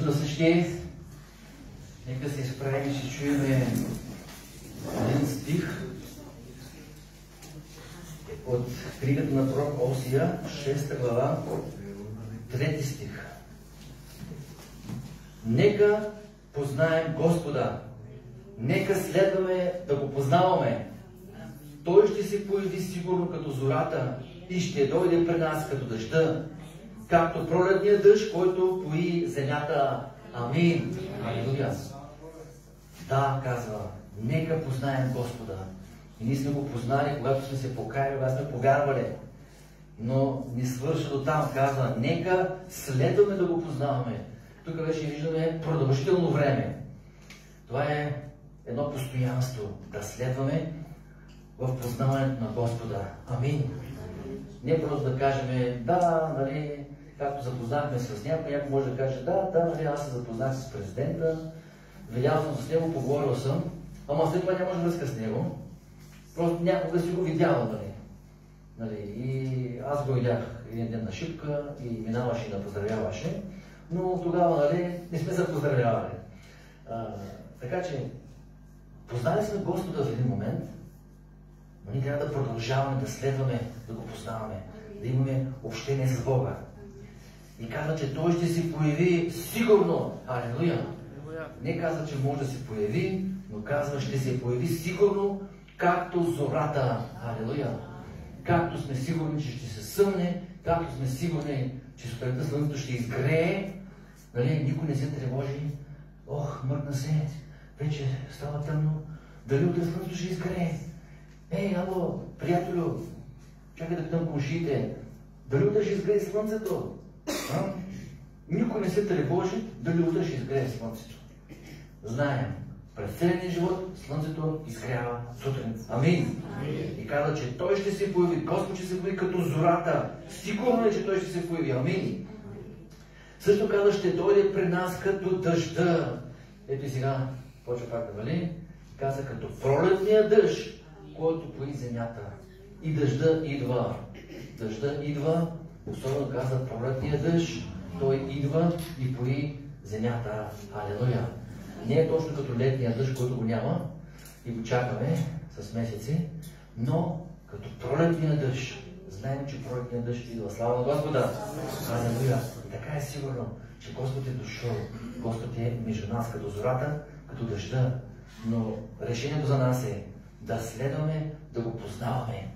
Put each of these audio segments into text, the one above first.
присъстващи, нека се изправим и ще чуем един стих от книгата на пророк Осия, 6 глава, 3 стих. Нека познаем Господа, нека следваме да го познаваме. Той ще се появи сигурно като зората и ще дойде при нас като дъжда, както пролетния дъжд, който пои земята. Амин. Алилуя. Да, казва, нека познаем Господа. И ние сме го познали, когато сме се покаяли, когато сме повярвали. Но не свърша до там, казва, нека следваме да го познаваме. Тук вече виждаме продължително време. Това е едно постоянство, да следваме в познаването на Господа. Амин. Не просто да кажем, да, нали, както запознахме с някой може да каже, да, нали, аз се запознах с президента, видял съм с него, поговорил съм, ама след това нямаш връзка с него. Просто някога си го видял, нали. И аз го видях един ден на шипка и минаваше и напоздравяваше, но тогава, нали, не сме се поздравявали. Така че, познали сме Господа в един момент, но ние трябва да продължаваме да следваме, да го познаваме, да имаме общение с Бога. И казва, че Той ще се появи сигурно. Алелуя! Не казва, че може да се появи, но казва, ще се появи сигурно, както зората. Алелуя! Както сме сигурни, че ще се съмне, както сме сигурни, че сутринта слънцето ще изгрее, нали, никой не се тревожи. Ох, мъртна се, вече става тъмно, дали утре слънцето ще изгрее? Ей, ало, приятелю, чакай да питам комшиите, дали утре ще изгрее слънцето? Никой не се тревожи дали утре ще изгрее слънцето. Знаем, през целия живот слънцето изгрява сутрин. Амин. И казва, че Той ще се появи, Господ ще се появи като зората. Сигурно е, че Той ще се появи. Амин. Също казва, ще дойде при нас като дъжда. Ето и сега, почва пак да вали. Каза, като пролетния дъжд, който пои земята. И дъжда идва. Дъжда идва, особено каза пролетния дъжд, той идва и пои земята. Алелуя! Не е точно като летния дъжд, който го няма и го чакаме с месеци, но като пролетния дъжд. Знаем, че пролетния дъжд идва. Слава на Господа! Алелуя! И така е сигурно, че Господ е дошъл. Господ е между нас като зората, като дъжда. Но решението за нас е да следваме, да го познаваме.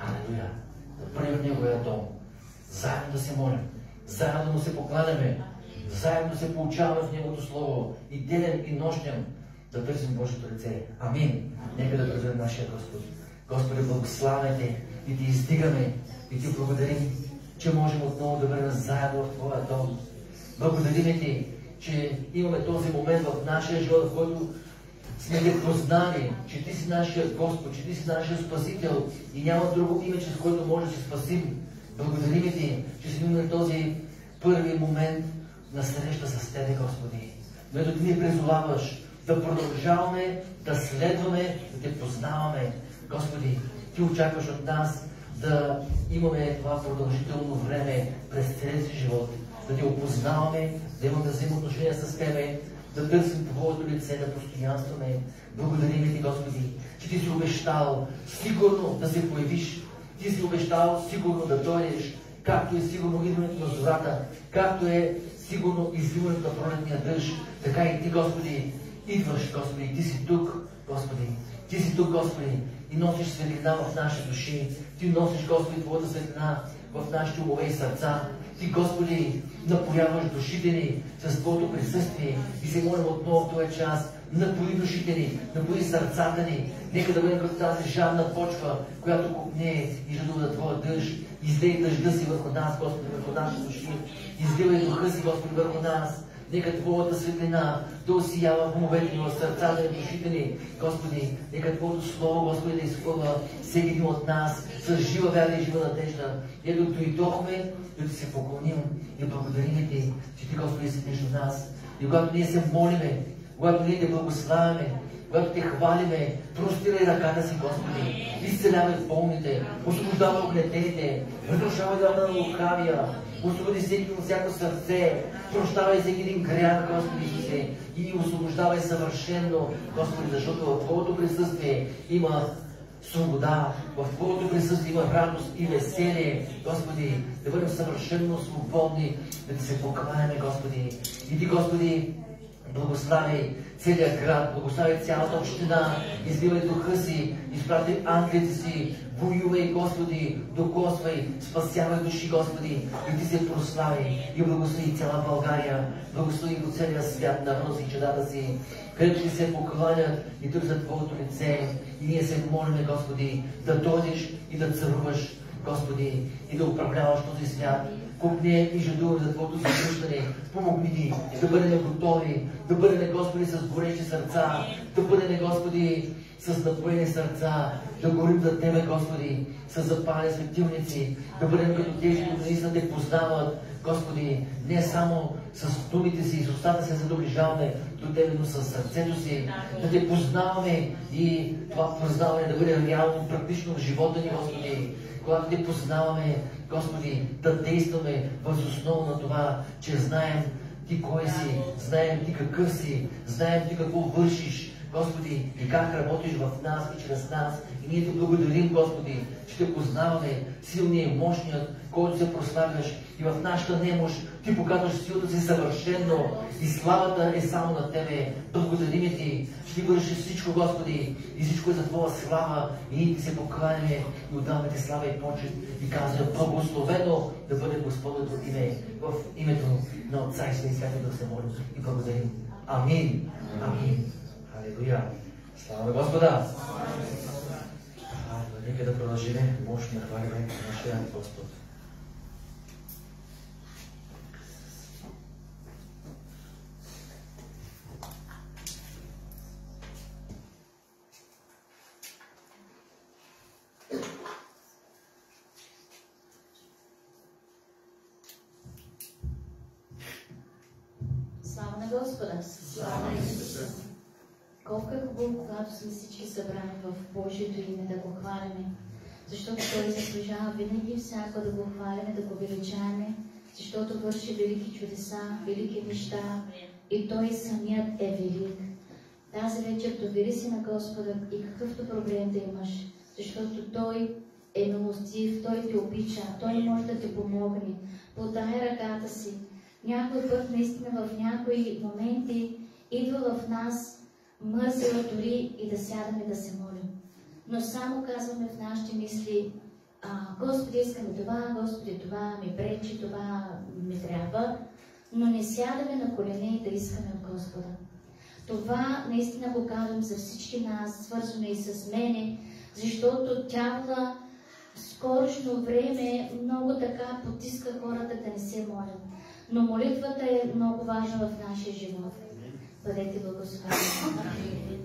Алелуя! Да бъдем в Неговия дом. Заедно да се молим. Заедно да му се покланяме. Заедно да се получаваме в Неговото Слово. И денем, и нощем да търсим Божието лице. Амин! Нека да призовем нашия Господ. Господи, благославяме Те и Ти издигаме и Ти благодарим, че можем отново да бъдем заедно в Твоя дом. Благодарим Ти, че имаме този момент в нашия живот, в който сме Те познали, че Ти си нашия Господ, че Ти си нашия Спасител и няма друго име, чрез което може да се спасим. Благодарим Ти, че сме имали този първи момент на среща с Тебе, Господи. Но ето Ти ни призоваваш да продължаваме, да следваме, да Те познаваме. Господи, Ти очакваш от нас да имаме това продължително време през целия си живот, да Те опознаваме, да имаме взаимоотношения с Тебе, да търсим Твоето лице, да постоянстваме. Благодарим Ти, Господи, че Ти си обещал сигурно да се появиш. Ти си обещал сигурно да дойдеш, както е сигурно идването на зората, както е сигурно изливането на пролетния дъжд, така и Ти, Господи, идваш, Господи, Ти си тук, Господи. Ти си тук, Господи, и носиш светлина в нашите души. Ти носиш, Господи, Твоята светлина в нашите умове и сърца. Ти, Господи, напояваш душите ни с Твоето присъствие и се молим отново в този час. Напои душите ни, напои сърцата ни. Нека да бъдем като тази жадна почва, която купне и жадува Твоя дъжд. Излей дъжда си върху нас, Господи, върху нашите души. Изливай духа си, Господи, върху нас. Нека Твоята светлина да осиява в умовете ни, в сърцата и душите ни. Господи, нека Твоето Слово, Господи, да изпълва всеки един от нас с жива вяра и жива надежда. Ето дойдохме да Ти се поклоним и благодарим Ти, че Ти, Господи, си между нас. И когато ние се молиме, когато ние Те благославяме, когато те хвалиме, простирай ръката си, Господи, изцелявай болните, освобождавай огнетените, разрушавай дълна на лукавия, освободи всеки от всяко сърце, прощавай всеки един грях, Господи Исусе, и освобождавай съвършено, Господи, защото в Твоето присъствие има свобода, в Твоето присъствие има радост и веселие, Господи, да бъдем съвършено свободни, да Ти се покланяме, Господи. И Ти, Господи, благослави целият град, благослави цялата община, изливай духа си, изпрати ангелите си, воювай, Господи, докосвай, спасявай души, Господи, и Ти се прослави и благослови цяла България, благослови по целия свят, народа си, чедата си, където Ти се покланят и тук за Твоето лице. И ние се молим, Господи, да дойдеш и да царуваш, Господи, и да управляваш този свят. Купне и жадуваме за Твоето завръщане. Помогни ни да бъдем готови, да бъдем, Господи, с горещи сърца, да бъдем, Господи, с напоени сърца, да горим за Тебе, Господи, с запалени светилници, да бъдем като тези, които наистина Те познават, Господи, не само с думите си и с устата си, за да доближаваме до Тебе, но с сърцето си, да Те познаваме и това познаване да бъде реално, практично в живота ни, Господи. Когато Те познаваме, Господи, да действаме въз основа на това, че знаем Ти кой си, знаем Ти какъв си, знаем Ти какво вършиш, Господи, и как работиш в нас и чрез нас. И ние Те благодарим, Господи, че Те познаваме силния и мощният, който се прославяш. И в нашата немощ Ти показваш силата си съвършено и славата е само на Тебе. Благодарим Ти, че Ти вършиш всичко, Господи, и всичко е за Твоя слава. И ние Ти се покланяме и отдаваме Ти слава и почет и казваме: благословено да бъде Господното име, в името на Отца и Сина и Святия Дух се молим и благодарим. Амин. Амин. Алелуя. Слава на Господа. Нека да продължим мощно да хвалиме нашия Господ. Слава на Господа! Слава на Исуса! Колко е хубаво, когато сме всички събрани в Божието име да го хвалиме, защото Той заслужава винаги всяко да го хвалиме, да го величаваме, защото върши велики чудеса, велики неща и Той самият е велик. Тази вечер довери се на Господа и какъвто проблем да имаш, защото Той е милостив, Той те обича, Той може да те помогне. Подай ръката си. Някой път наистина в някои моменти идва в нас мързела дори и да сядаме да се молим. Но само казваме в нашите мисли: Господи, искаме това, Господи, това ми пречи, това ми трябва, но не сядаме на колене и да искаме от Господа. Това наистина го казвам за всички нас, свързваме и с мене, защото тяло скорошно време много така потиска хората да не се молят. Но молитвата е много важна в нашия живот. Бъдете благословени.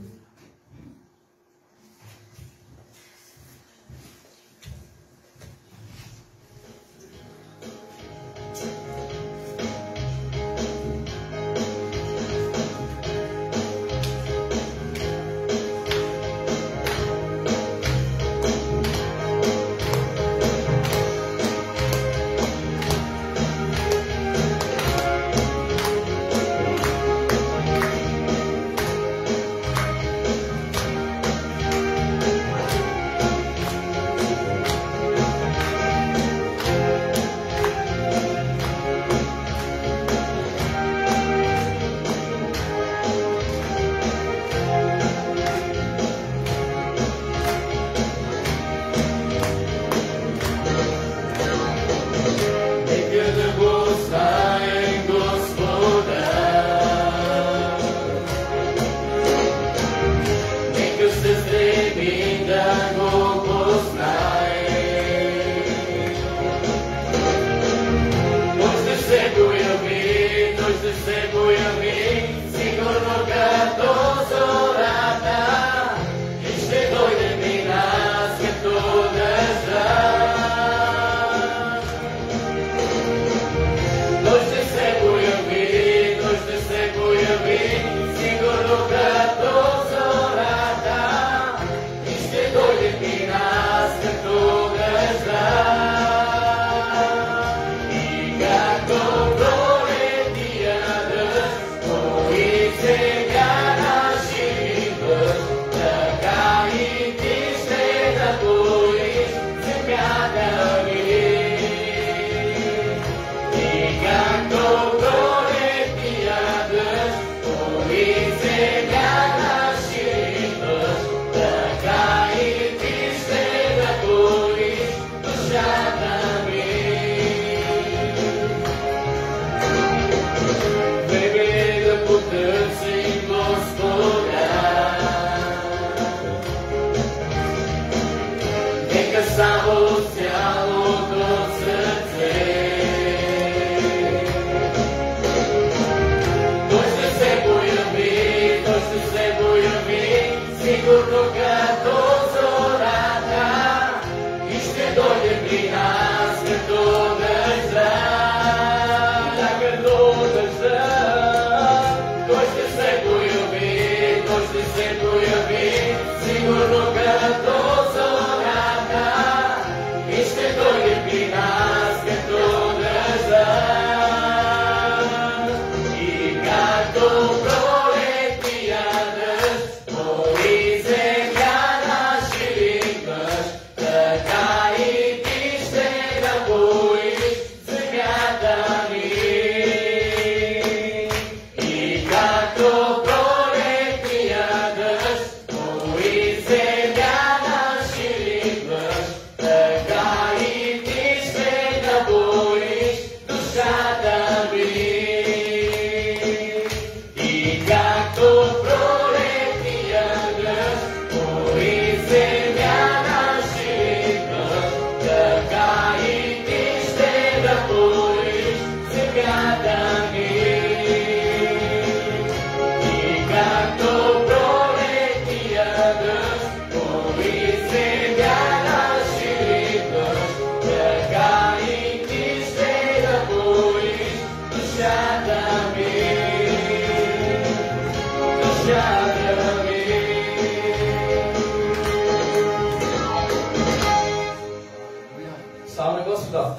Слава на Господа!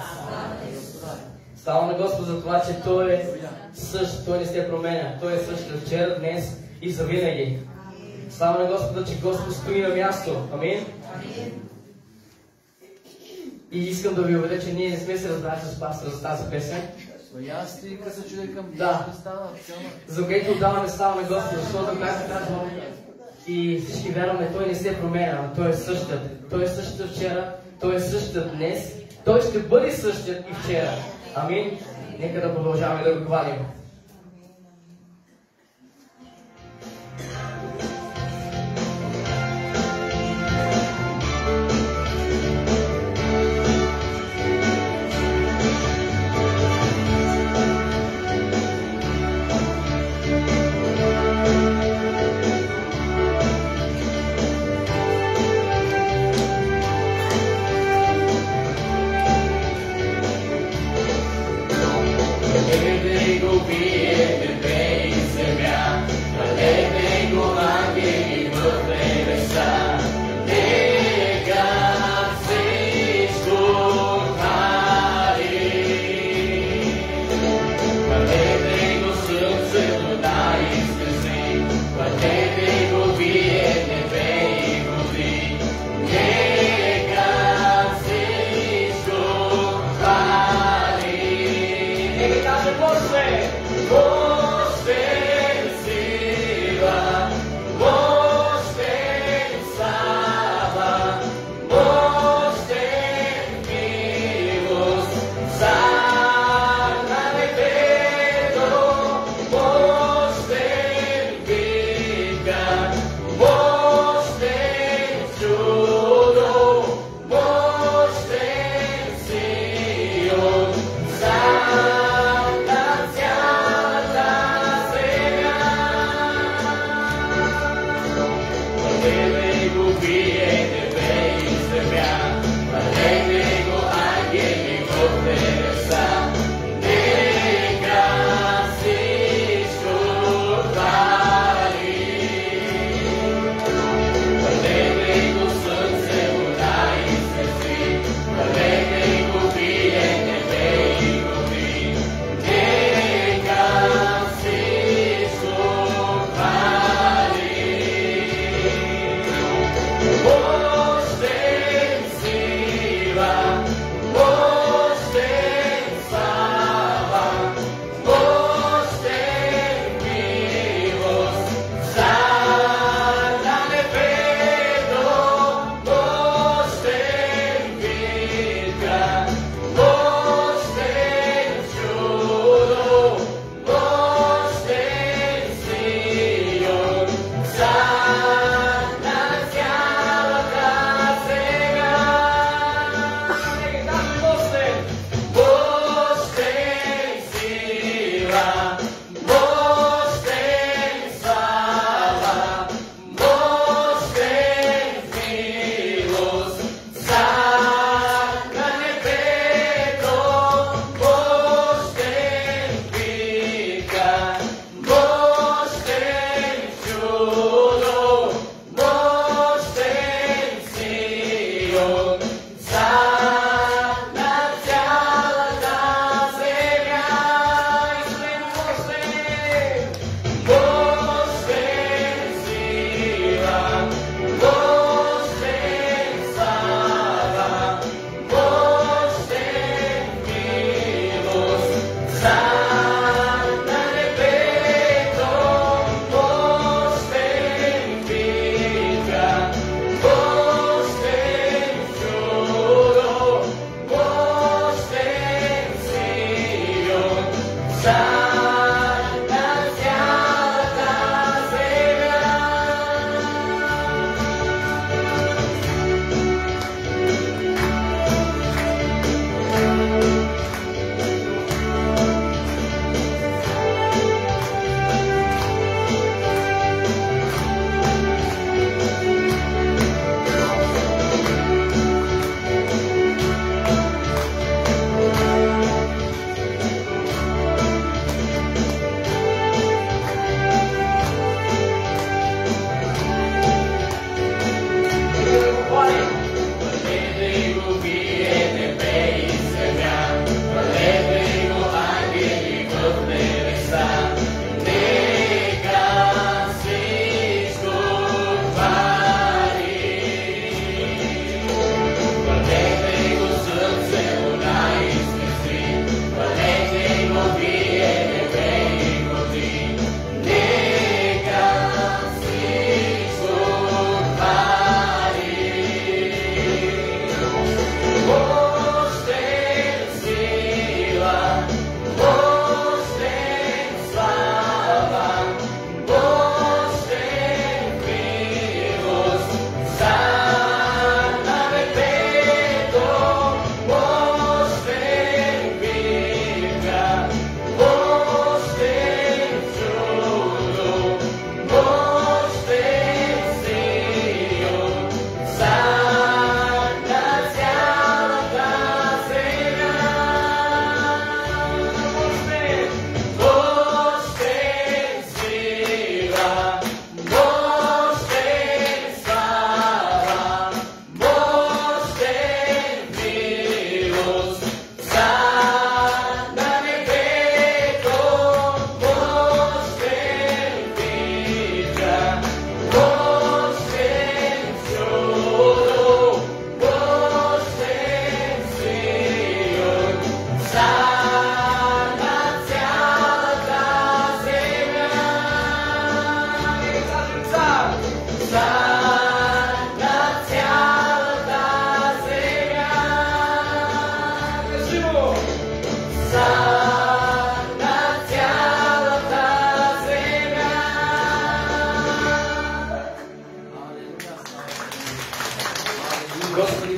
Слава на Господа за това, че Той е същ, Той не се променя. Той е същ вчера, днес и завинаги. Слава на Господа, че Господ стои на място. Амин? И искам да ви уверя, че ние не сме се разбрали с пастора за тази песен. Да. За което отдаваме слава на Господа, защото както казвам и всички вярваме, Той не се променя, Той е същият. Той е същият вчера, Той е същият днес, Той ще бъде същият и вчера. Амин? Нека да продължаваме да го хвалим. Every day go be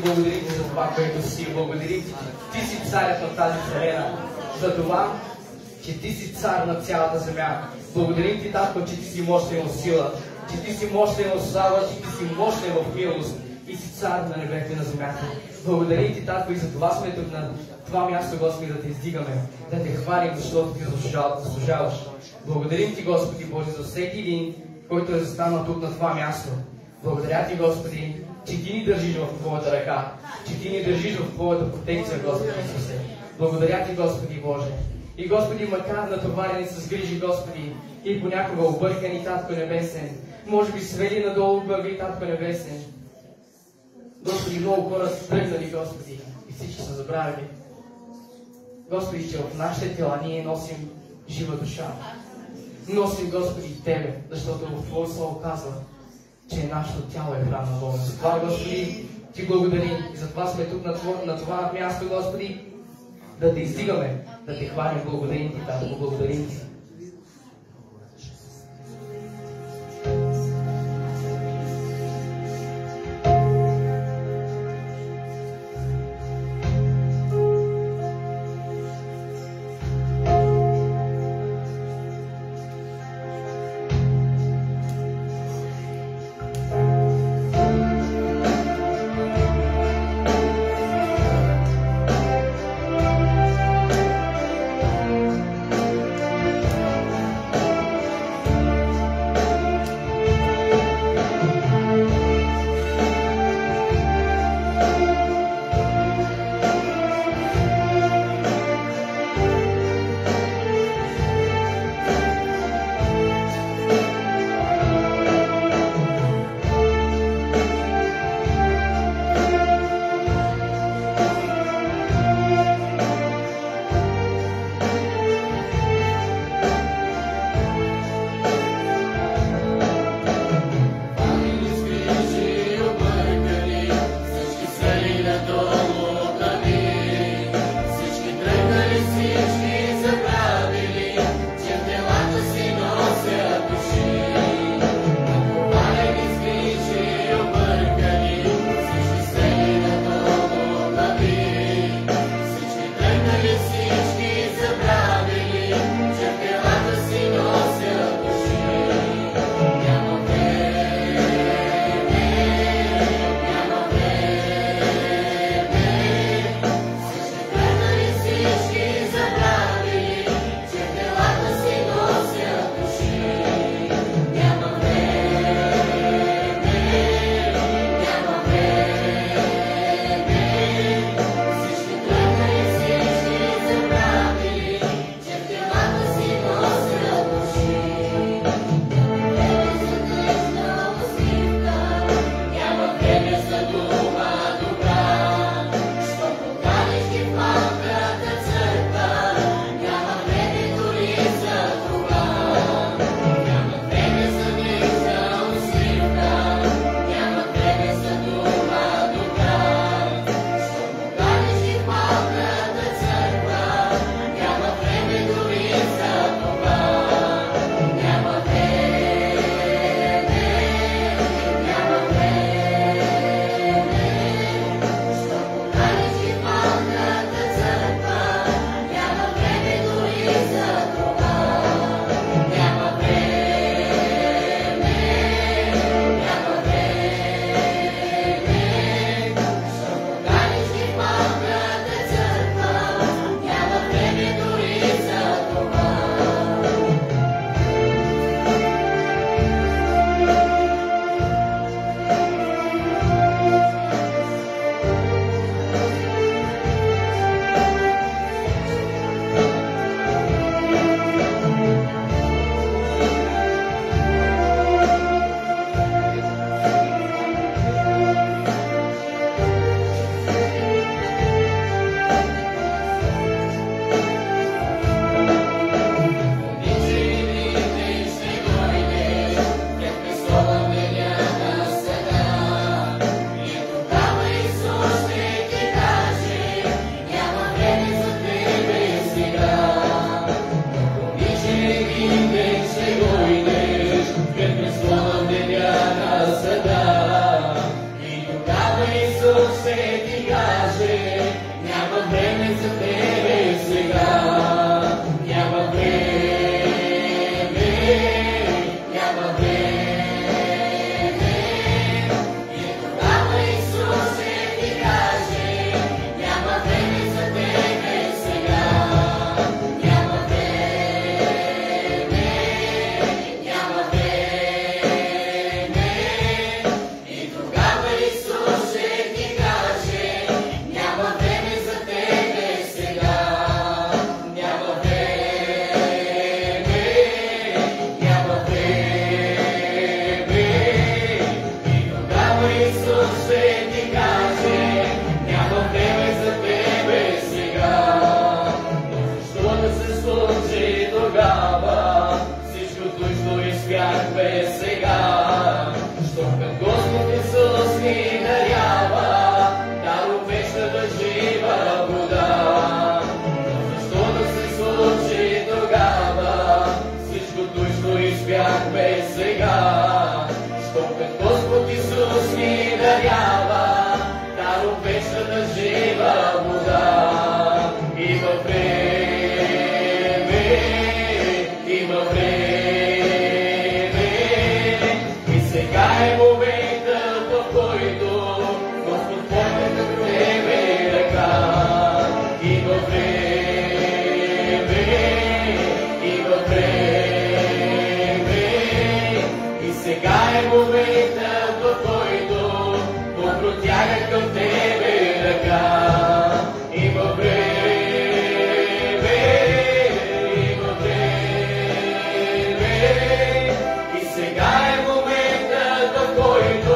благодарим Ти за това, което си. Благодарим Ти, че Ти си царят на тази вселена. За това, че Ти си цар на цялата земя. Благодарим Ти, Татко, че Ти си мощен в сила, че Ти си мощен в слава, че Ти си мощен в милост и си цар на небето и на земята. Благодарим Ти, Татко, и за това сме тук на това място, Господи, да Те издигаме, да Те хвалим, защото Ти заслужаваш. Благодарим Ти, Господи Боже, за всеки един, който е застанал тук на това място. Благодаря Ти, Господи, че Ти ни държиш в Твоята ръка, че Ти ни държиш в Твоята протекция, Господи Исусе. Благодаря Ти, Господи Боже. И Господи, макар натоварени с грижи, Господи, и понякога объркани, Татко Небесен, може би свели надолу глави, Татко Небесен. Господи, много хора са тръгнали, Господи, и всички са забравили. Господи, че в нашите тела ние носим жива душа. Носим, Господи, Тебе, защото в Твое Слово казва, че нашето тяло е храм на Бога. Затова, Господи, Ти благодарим и затова сме тук на това място, Господи, да Те издигаме, да Те хвалим. Благодарим Ти, Татко, благодарим Ти. Тебе сега. Щом пред Господ Исус ни дарява даром вечната жива вода. Защо да се случи тогава всичко той, що избяхме сега? Щом пред Господ Исус ни дарява даром вечната жива вода. Има време, има време, и сега е моментът, в който Господ подне към тебе ръка. Има време, има време, и сега е моментът, в който Бог протяга към тебе ръка. Има време, има време, и сега е моментът, в който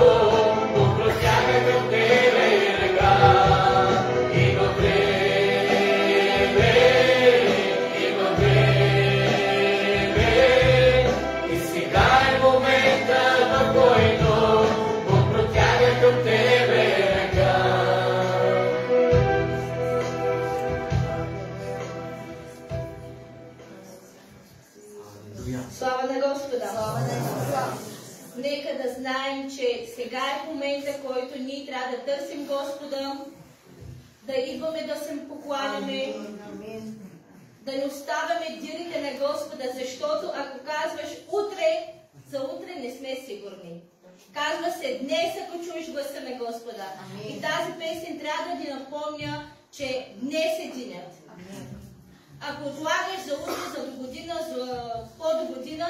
Бог протяга към тебе ръка. Има време, има време, и сега е моментът, в който Бог протяга към тебе ръка. Слава на Господа! Нека да знаем, че сега е момента, който ние трябва да търсим Господа, да идваме да се покланяме, да не оставяме дирите на Господа, защото ако казваш утре, за утре не сме сигурни. Казва се днес, ако чуеш гласа на Господа. И тази песен трябва да ни напомня, че днес е денят. Ако отлагаш за утре, за до година, за по-до-година,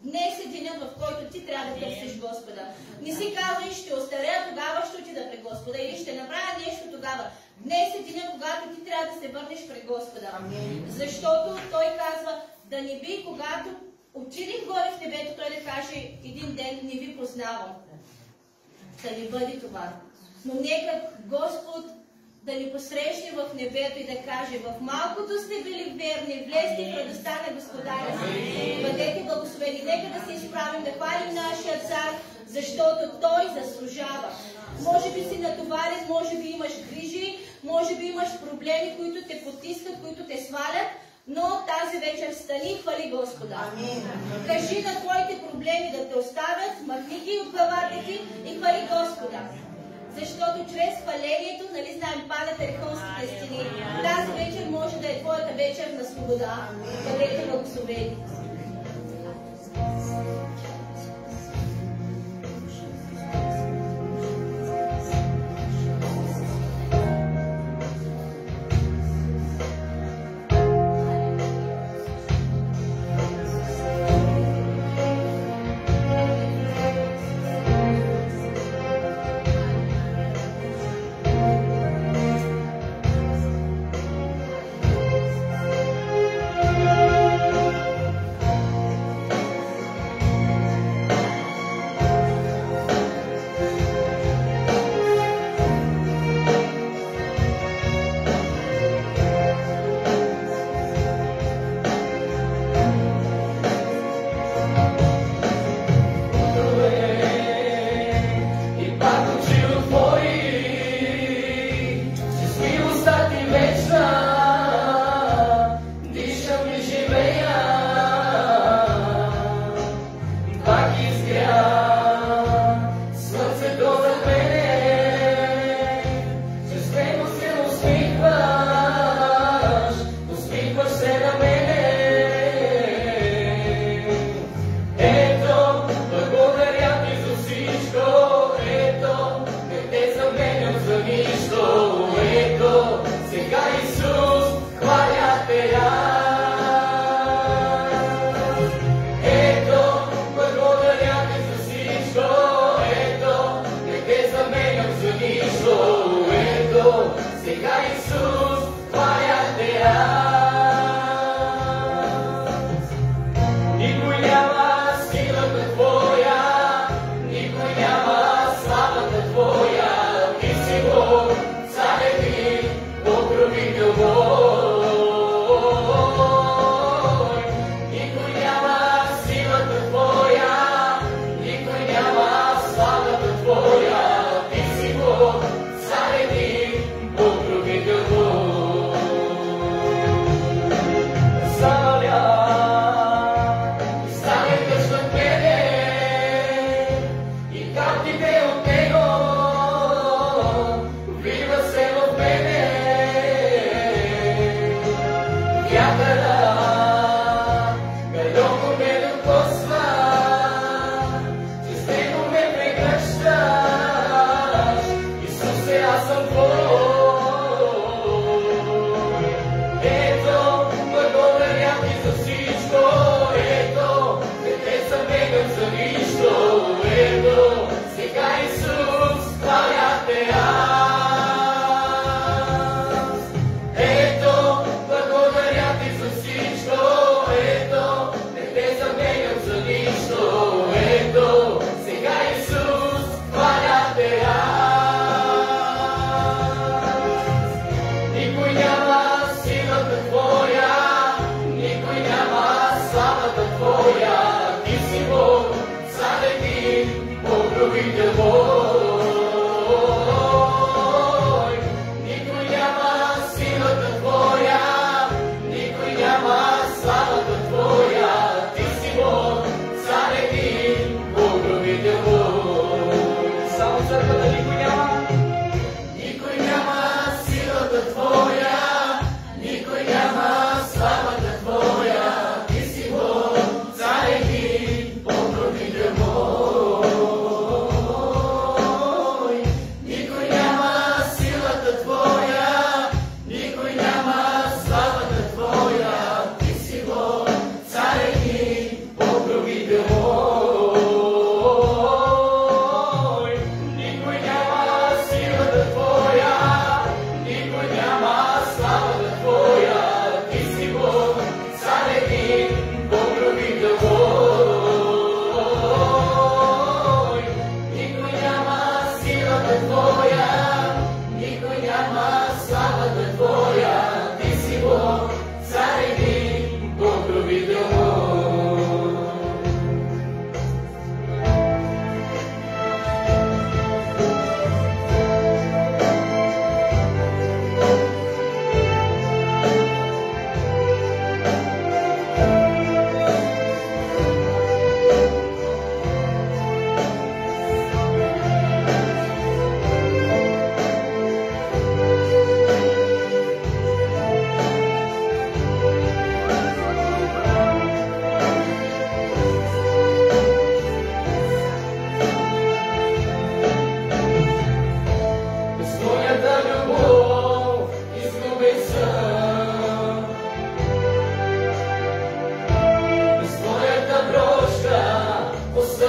днес е денят, в който ти трябва да търсиш Господа. Не си казвай, ще остарея, тогава ще отида при Господа, или ще направя нещо тогава. Днес е денят, когато ти трябва да се върнеш при Господа. Защото Той казва, да не би, когато отидем горе в небето, Той да каже, един ден не ви познавам. Да не бъде това. Но нека Господ да ни посрещне в небето и да каже, в малкото сте били верни, влезте в радостта на Господаря си. Бъдете благословени. Нека да се изправим, да хвалим нашия цар, защото той заслужава. Може би си натоварен, може би имаш грижи, може би имаш проблеми, които те потискат, които те свалят, но тази вечер стани и хвали Господа. Кажи на твоите проблеми да те оставят, махни ги от главата ти и хвали Господа. Защото чрез хвалението, нали знаем, падат ерихонските стени. Тази вечер може да е твоята вечер на свобода. Бъдете благословени.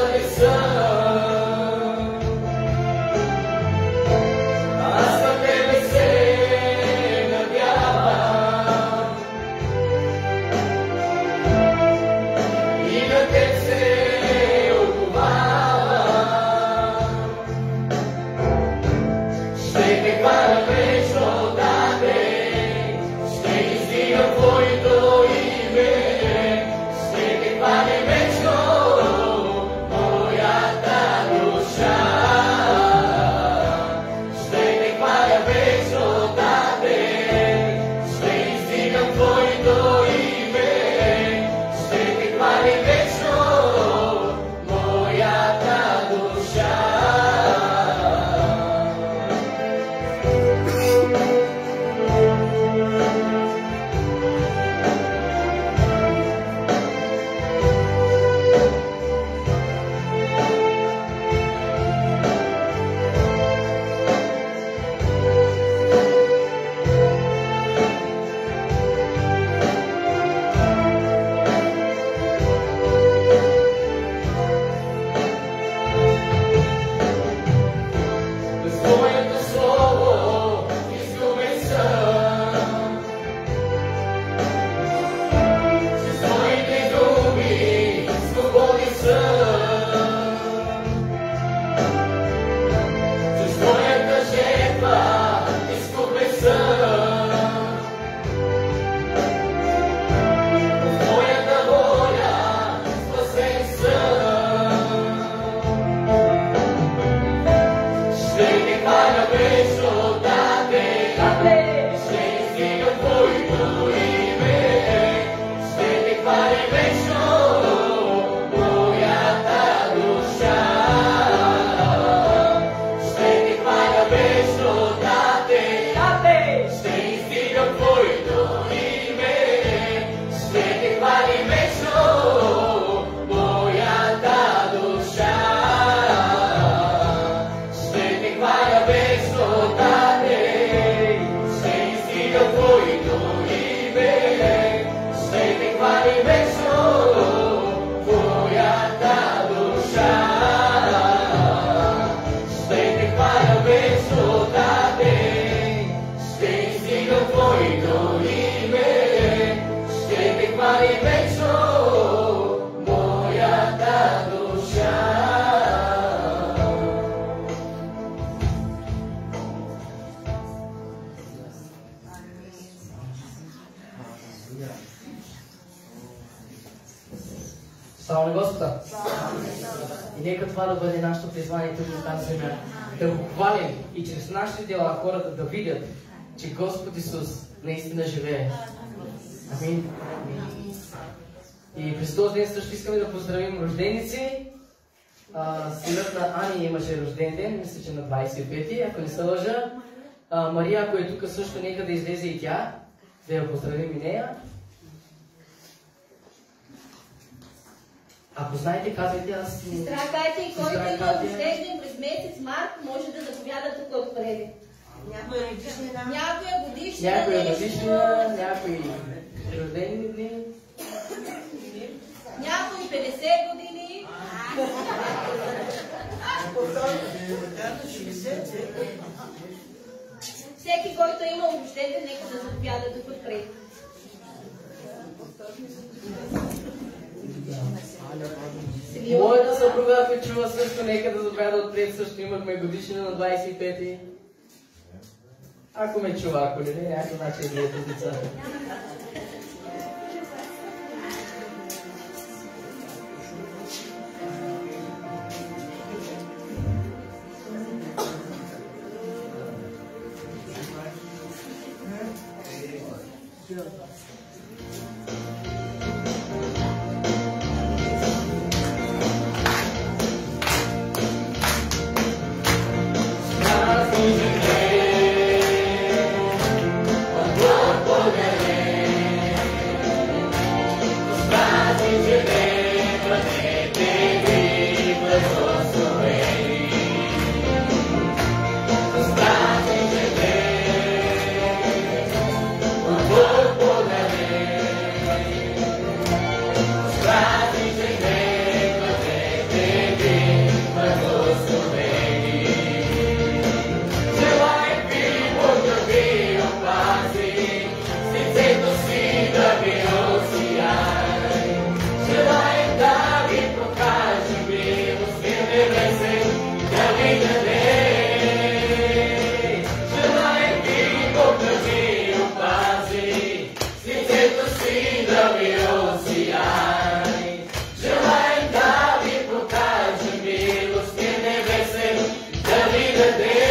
бъде сън. Аз на тебе се надявам и на теб се уповавам. Ще те хваля вечно, Тате, ще издигам Твоето име, ще те хваля вечно, моята душа. Ще те хваля вечно, Тате, ще издигам Твоето име, ще те хваля вечно, моята душа. Без Твоето слово изгубен съм, с Твоите думи свободен съм, с Твоята жертва изкупен съм, в Твоята воля спасен съм. Ще те хваля вечно, Тате, ще издигам Твоето име, ще те хваля вечно, моята душа. Ще те хваля вечно, Тате, ще издигам Твоето име, ще те хваля вечно, моята душа. Ще те хваля вечно, Тате, ще издигам Твоето име, ще те хваля вечно, моята душа. Ще те хваля вечно, Тате, ще издигам Твоето име, ще те хваля вечно, моята душа. Слава на Господа! И нека това да бъде нашето призвание тук на тази земя. Да го хвалим и чрез нашите дела хората да видят, че Господ Исус наистина живее. Амин. И през този ден също искаме да поздравим рожденици. Синът на Ани имаше рожден ден, мисля, че на 25-ти, ако не се лъжа. Мария, ако е тук също, нека да излезе и тя, да я поздравим и нея. Ако знаете, казвайте, аз... Сестра Катя и който има рожден през месец март, може да заповяда тук отпред. Някоя годишнина, някои рождени дни, някои 50 години. Всеки, който е имал рожден ден, нека да заповяда тук отпред. Моята съпруга, ако чува също, нека да заповяда отпред, също имахме годишнина на 25-ти. Ако ме чува, ако ли не, някакъв начин да е деца. Amor poder небесен да ви даде. Желаем ви Бог да ви опази, с лицето си да ви осияй. Желаем да ви покаже милост небесен да ви даде.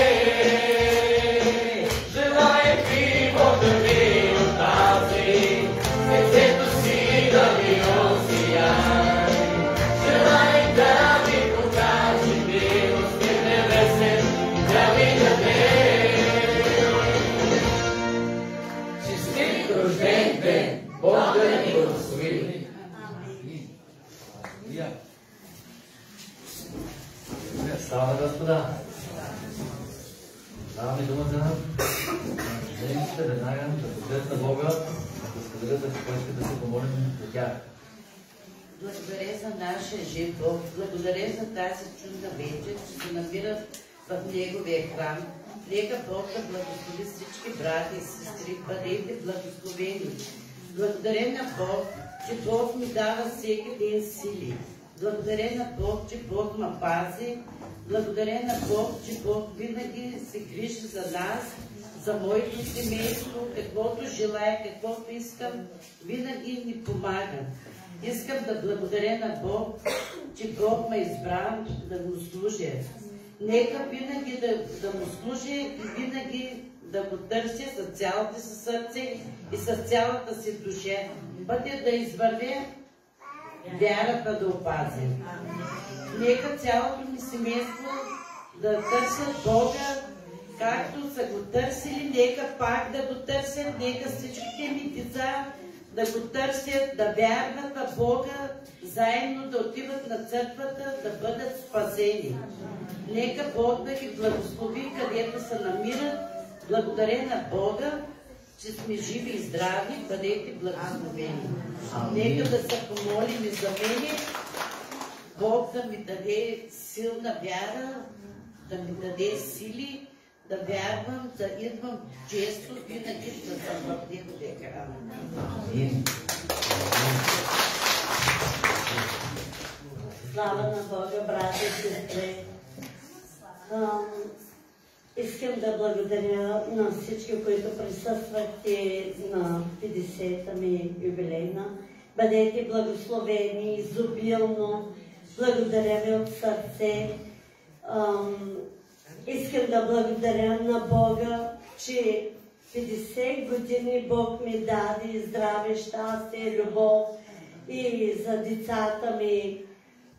Желаем ви Бог да ви опази, с лицето си да ви осияй. Желаем да ви покаже милост небесен да ви даде. Честит рожден ден! Бог да ни благослови! Слава на Господа! Даваме думата на жените веднага да благодарят на Бога, да споделят какво искат да се помолим за тях. Благодаря за нашия жив Бог, благодаря за тази чудна вечер, че се намират в Неговия храм. Нека Бог да благослови всички брати и сестри, бъдете благословени. Благодаря на Бог, че Бог ми дава всеки ден сили. Благодаря на Бог, че Бог ме пази. Благодаря на Бог, че Бог винаги се грижи за нас, за моето семейство, каквото желая, каквото искам, винаги ни помага. Искам да благодаря на Бог, че Бог ме избра да му служа. Нека винаги да му служа и винаги да го търся с цялото си сърце и с цялата си душа. Пътя да извървя, вярата да опазя. Нека цялото ми семейство да търсят Бога, както са го търсили, нека пак да го търсят, нека всичките ми деца да го търсят, да вярват в Бога, заедно да отиват на църквата, да бъдат спасени. Нека Бог да ги благослови, където се намират. Благодаря на Бога, че сме живи и здрави, бъдете благословени. Нека да се помолим и за мене, Бог да ми даде силна вяра, да ми даде сили, да вярвам, да идвам често, винаги да съм в Неговия храм. Амин. Слава на Бога, брати и сестри! Искам да благодаря на всички, които присъствахте на 50-та ми юбилейна. Бъдете благословени, изобилно. Благодаря ви от сърце. Искам да благодаря на Бога, че 50 години Бог ми даде здраве, щастие, любов и за децата ми,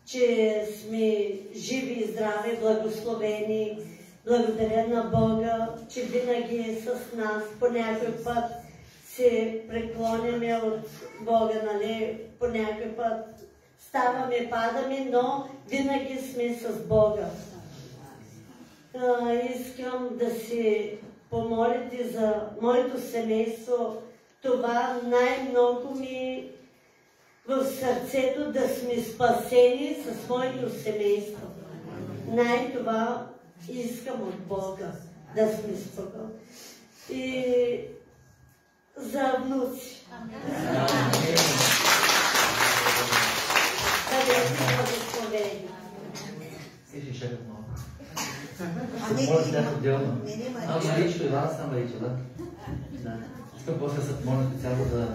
че сме живи и здрави, благословени. Благодаря на Бога, че винаги е с нас. По някой път се преклоняме от Бога, нали? По някой път ставаме, падаме, но винаги сме с Бога. Искам да си помолите за моето семейство. Това най-много ми в сърцето да сме спасени с моето семейство. Най-това искам от Бога, да сме спокойни. И за внуци. Бъдете благословени. Си ще малко. Може да отделно. Маричо, Иван съм Маричо, да? Да. Искам после да се помоля специално за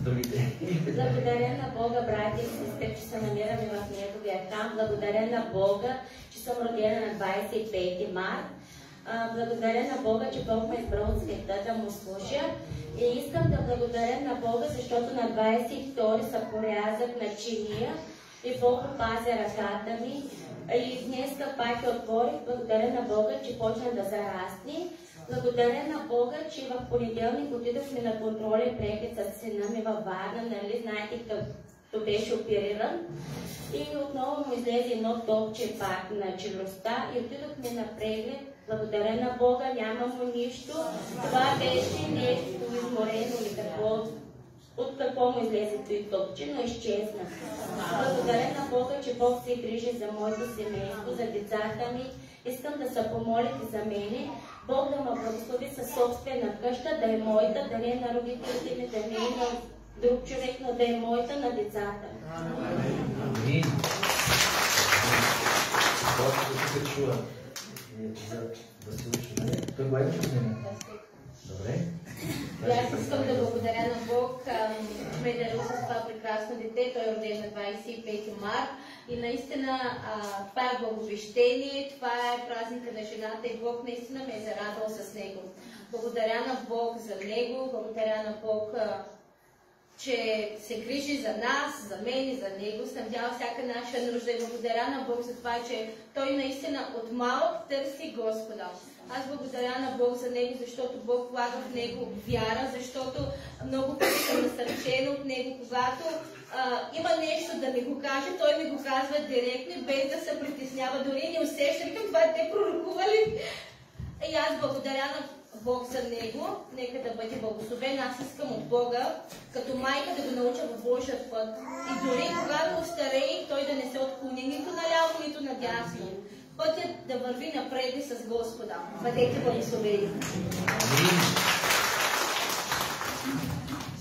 другите. Благодаря на Бога, брати и сестри, че се намираме в Неговия храм. Благодаря на Бога, че съм родена на 25 март. Благодаря на Бога, че Бог ме избрал от света да му служа. И искам да благодаря на Бога, защото на 22 се порязах на чиния и Бог опази ръката ми. И днес пак я отворих. Благодаря на Бога, че почна да зарасне. Благодаря на Бога, че в понеделник отидохме на контролен преглед с сина ми във Варна, нали, знаете като беше опериран. И отново му излезе едно топче пак на челюстта и отидохме на преглед. Благодаря на Бога, няма му нищо. Това беше нещо изморено или какво, от какво му излезе той топче, но изчезна. Благодаря на Бога, че Бог се грижи за моето семейство, за децата ми. Искам да се помолите за мене. Бог да ме благослови със собствена къща, да е моята, да не е на родителите ми, да не е на друг човек, но да е моята, на децата. Амин. Господи се чува. За да се учи, нали? Той го е чувствено. Добре. Аз искам да благодаря на Бог, че ме е дарил с това прекрасно дете. Той е роден на 25 март. И наистина това е благовещение, това е празника на жената и Бог наистина ме е зарадвал с него. Благодаря на Бог за него, благодаря на Бог, че се грижи за нас, за мен и за него, снабдява всяка наша нужда и благодаря на Бог за това, че той наистина от малък търси Господа. Аз благодаря на Бог за него, защото Бог влага в него вяра, защото много пъти съм насърчена от него, когато има нещо да ми го каже, той ми го казва директно, без да се притеснява, дори не усеща, викам, това те пророкували. И аз благодаря на Бог за него, нека да бъде благословен. Аз искам от Бога, като майка, да го науча в Божия път. И дори когато остарее, той да не се отклони нито наляво, нито надясно. Пътят да върви напред и с Господа. Бъдете благословени.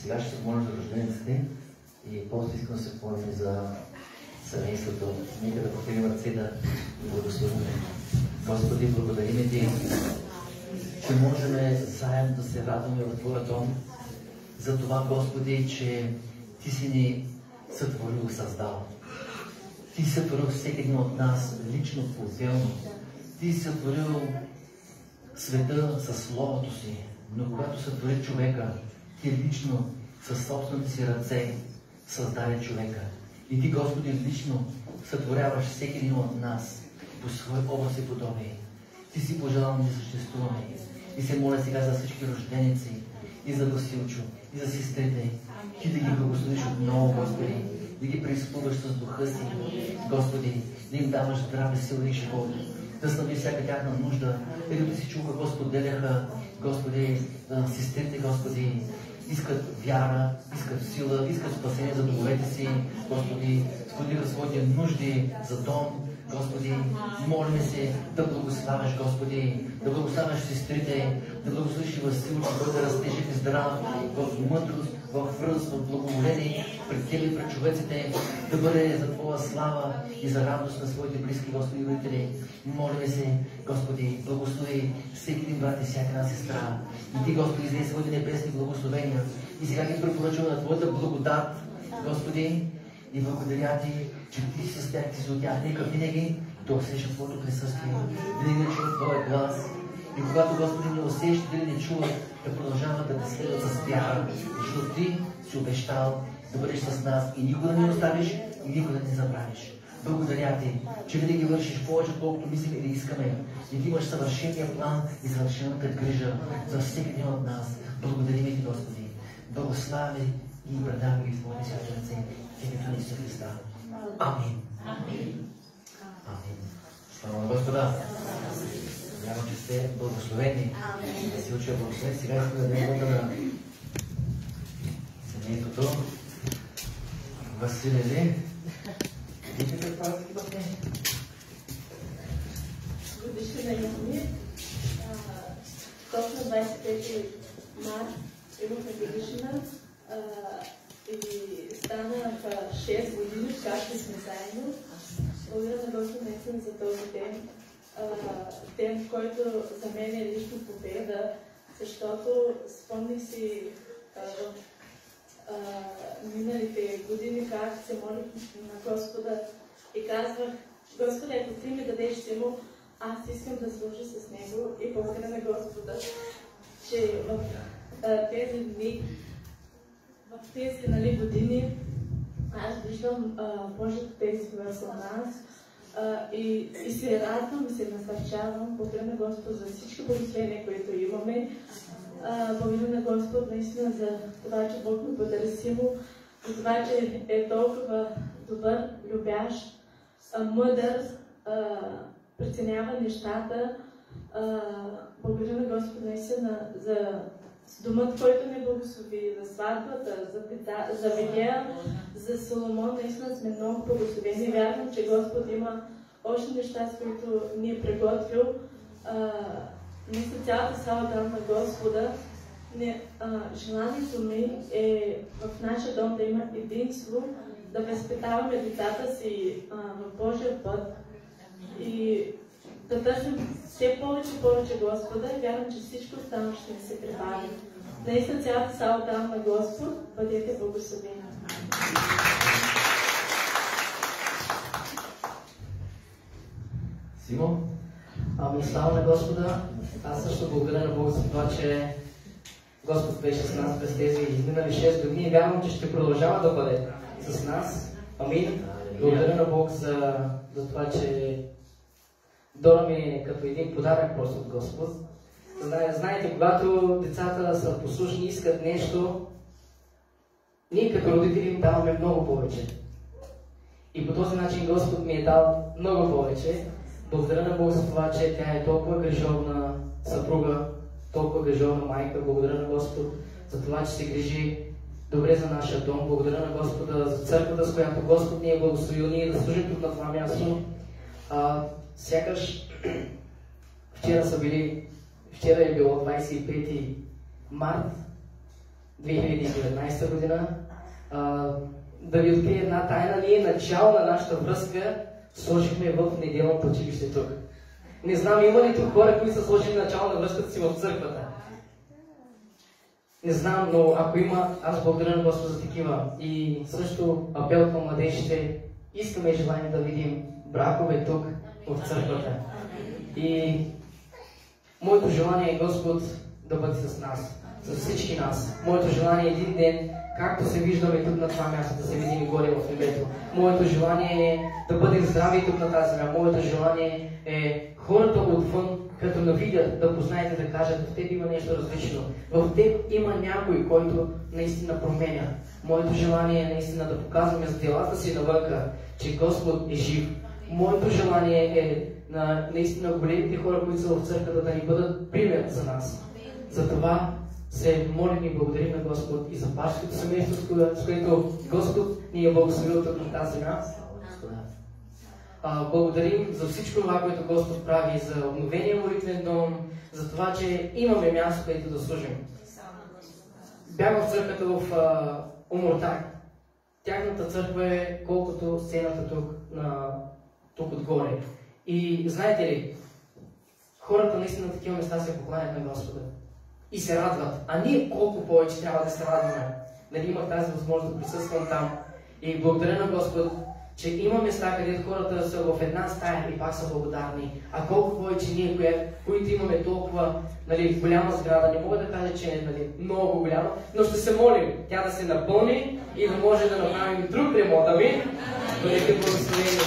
Сега ще се помоля за рождениците и после искам да се помолим за семейството. Нека да протегнем ръце да благословим. Господи, благодарим Ти, че можем заедно да се радваме в Твоя дом. За това, Господи, че Ти си ни сътворил, създал. Ти си сътворил всеки един от нас лично, по-отделно. Ти си сътворил света със Словото си. Но когато сътвори човека, Ти лично, със собствените си ръце, създаде човека. И Ти, Господи, лично сътворяваш всеки един от нас по свой образ и подобие. Ти си пожелал да съществуваме. И се моля сега за всички рожденици, и за Василчо, и за сестрите. Ти да ги благословиш отново, Господи, да ги преизпълваш с духа си, Господи, да им даваш здраве, сила и живот, да снабди всяка тяхна нужда, тъй като си чуха, Господи, споделяха, Господи, сестрите, Господи, искат вяра, искат сила, искат спасение за домовете си, Господи, споделиха своите нужди за дом, Господи, молим се да благославяш, Господи, да благославяш сестрите, да благословиш и Василчо, който да растеше в здрав, в мъдрост, в ръст, в благоволение пред Тебе и пред човеците, да бъде за Твоя слава и за радост на своите близки, Господи, родители. Молим се, Господи, благослови всеки един брат и всяка една сестра. И Ти, Господи, издай своите небесни благословения. И сега ги препоръчвам на Твоята благодат, Господи, и благодаря Ти, че Ти си с тях, Ти си от тях. Нека винаги да усеща Твоето присъствие, винаги да чува Твоя глас. И когато, Господи, не усещат или не чуват, да продължават да Те следват с вяра, защото Ти си обещал да бъдеш с нас и никога да не оставиш и никога да не забравиш. Благодаря Ти, че винаги вършиш повече, колкото мислим или искаме. И Ти имаш съвършения план и съвършената грижа за всеки един от нас. Благодарим Ти, Господи. Благославяме и предаваме ги в Твоите святи ръце. В името на Исуса Христа. Амин. Амин. Слава на Господа. Вярвам, че сте благословени. Да си уча благословени. Сега искам да дадем вода на семейството. Василе, видите какво е такива дни? Годишнина имаме. Точно 25 март имахме годишнина и станаха 6 години, както сме заедно. Благодаря на Господа наистина за този ден. Ден, който за мен е лично победа, защото спомних си миналите години как се молих на Господа и казвах: Господа, ако Ти ми дадеш сило, аз искам да служа с Него. И благодаря на Господа, че в тези дни, в тези години, аз виждам Божията действие върху нас и се радвам и се насърчавам. Благодаря на Господа за всички благословения, които имаме. Благодаря на Господ наистина за това, че Бог ми подари сило, за това, че е толкова добър, любящ, мъдър, преценява нещата. Благодаря на Господ наистина за домът, който ни благослови, за сватбата, за Вигея, за Соломон. Наистина сме много благословени. Вярвам, че Господ има още неща, с които ни е приготвил. Мисля, цялата слава дам на Господа. Желанието ми е в нашия дом да има единство, да възпитаваме децата си в Божия път. И търсим все повече и повече Господа и вярвам, че всичко останало ще ни се прибави. Наистина цялата слава давам на Господ. Бъдете благословени. Симон? Слава на Господа. Аз също благодаря на Бога за това, че Господ беше с нас през тези изминали 6 години и вярвам, че ще продължава да бъде с нас. Амин. Благодаря на Бог за това, че Дора ми е като един подарък просто от Господ. Знаете, когато децата са послушни и искат нещо, ние като родители им даваме много повече. И по този начин Господ ми е дал много повече. Благодаря на Бог за това, че тя е толкова грижовна съпруга, толкова грижовна майка. Благодаря на Господ за това, че се грижи добре за нашия дом. Благодаря на Господа за църквата, с която Господ ни е благословил ние да служим тук на това място. Сякаш вчера е било 25 март 2019 година. Да ви открия една тайна, ние начало на нашата връзка сложихме в неделното училище тук. Не знам, има ли тук хора, които са сложили начало на връзката си в църквата? Не знам, но ако има, аз благодаря на Господ за такива. И също апел към младежите, искаме и желаем да видим бракове тук в църквата. И моето желание е Господ да бъде с нас, с всички нас. Моето желание е един ден, както се виждаме тук на това място, да се видим горе в небето. Моето желание е да бъдем здрави тук на тази земя. Моето желание е хората отвън, като навидят, да познаете, да кажат, в теб има нещо различно. В теб има някой, който наистина променя. Моето желание е наистина да показваме с делата си навънка, че Господ е жив. Моето желание е на наистина големите хора, които са в църквата, да ни бъдат пример за нас. Затова се молим и благодарим на Господ и за бащото семейство, с което Господ ни е благословил тук на тази земя. Благодарим за всичко това, което Господ прави, за обновения молитвен дом, за това, че имаме място, където да служим. Бях в църквата в Омуртаг. Тяхната църква е колкото сцената тук отгоре. И знаете ли, хората наистина на такива места се покланят на Господа и се радват. А ние колко повече трябва да се радваме. Нали, имах тази възможност да присъствам там. И благодаря на Господ, че има места, където хората са в една стая и пак са благодарни. А колко повече ние, които имаме толкова голяма сграда, не мога да кажа, че е много голяма, но ще се молим тя да се напълни и да може да направим друг ремонт. Амин? Бъдете благословени.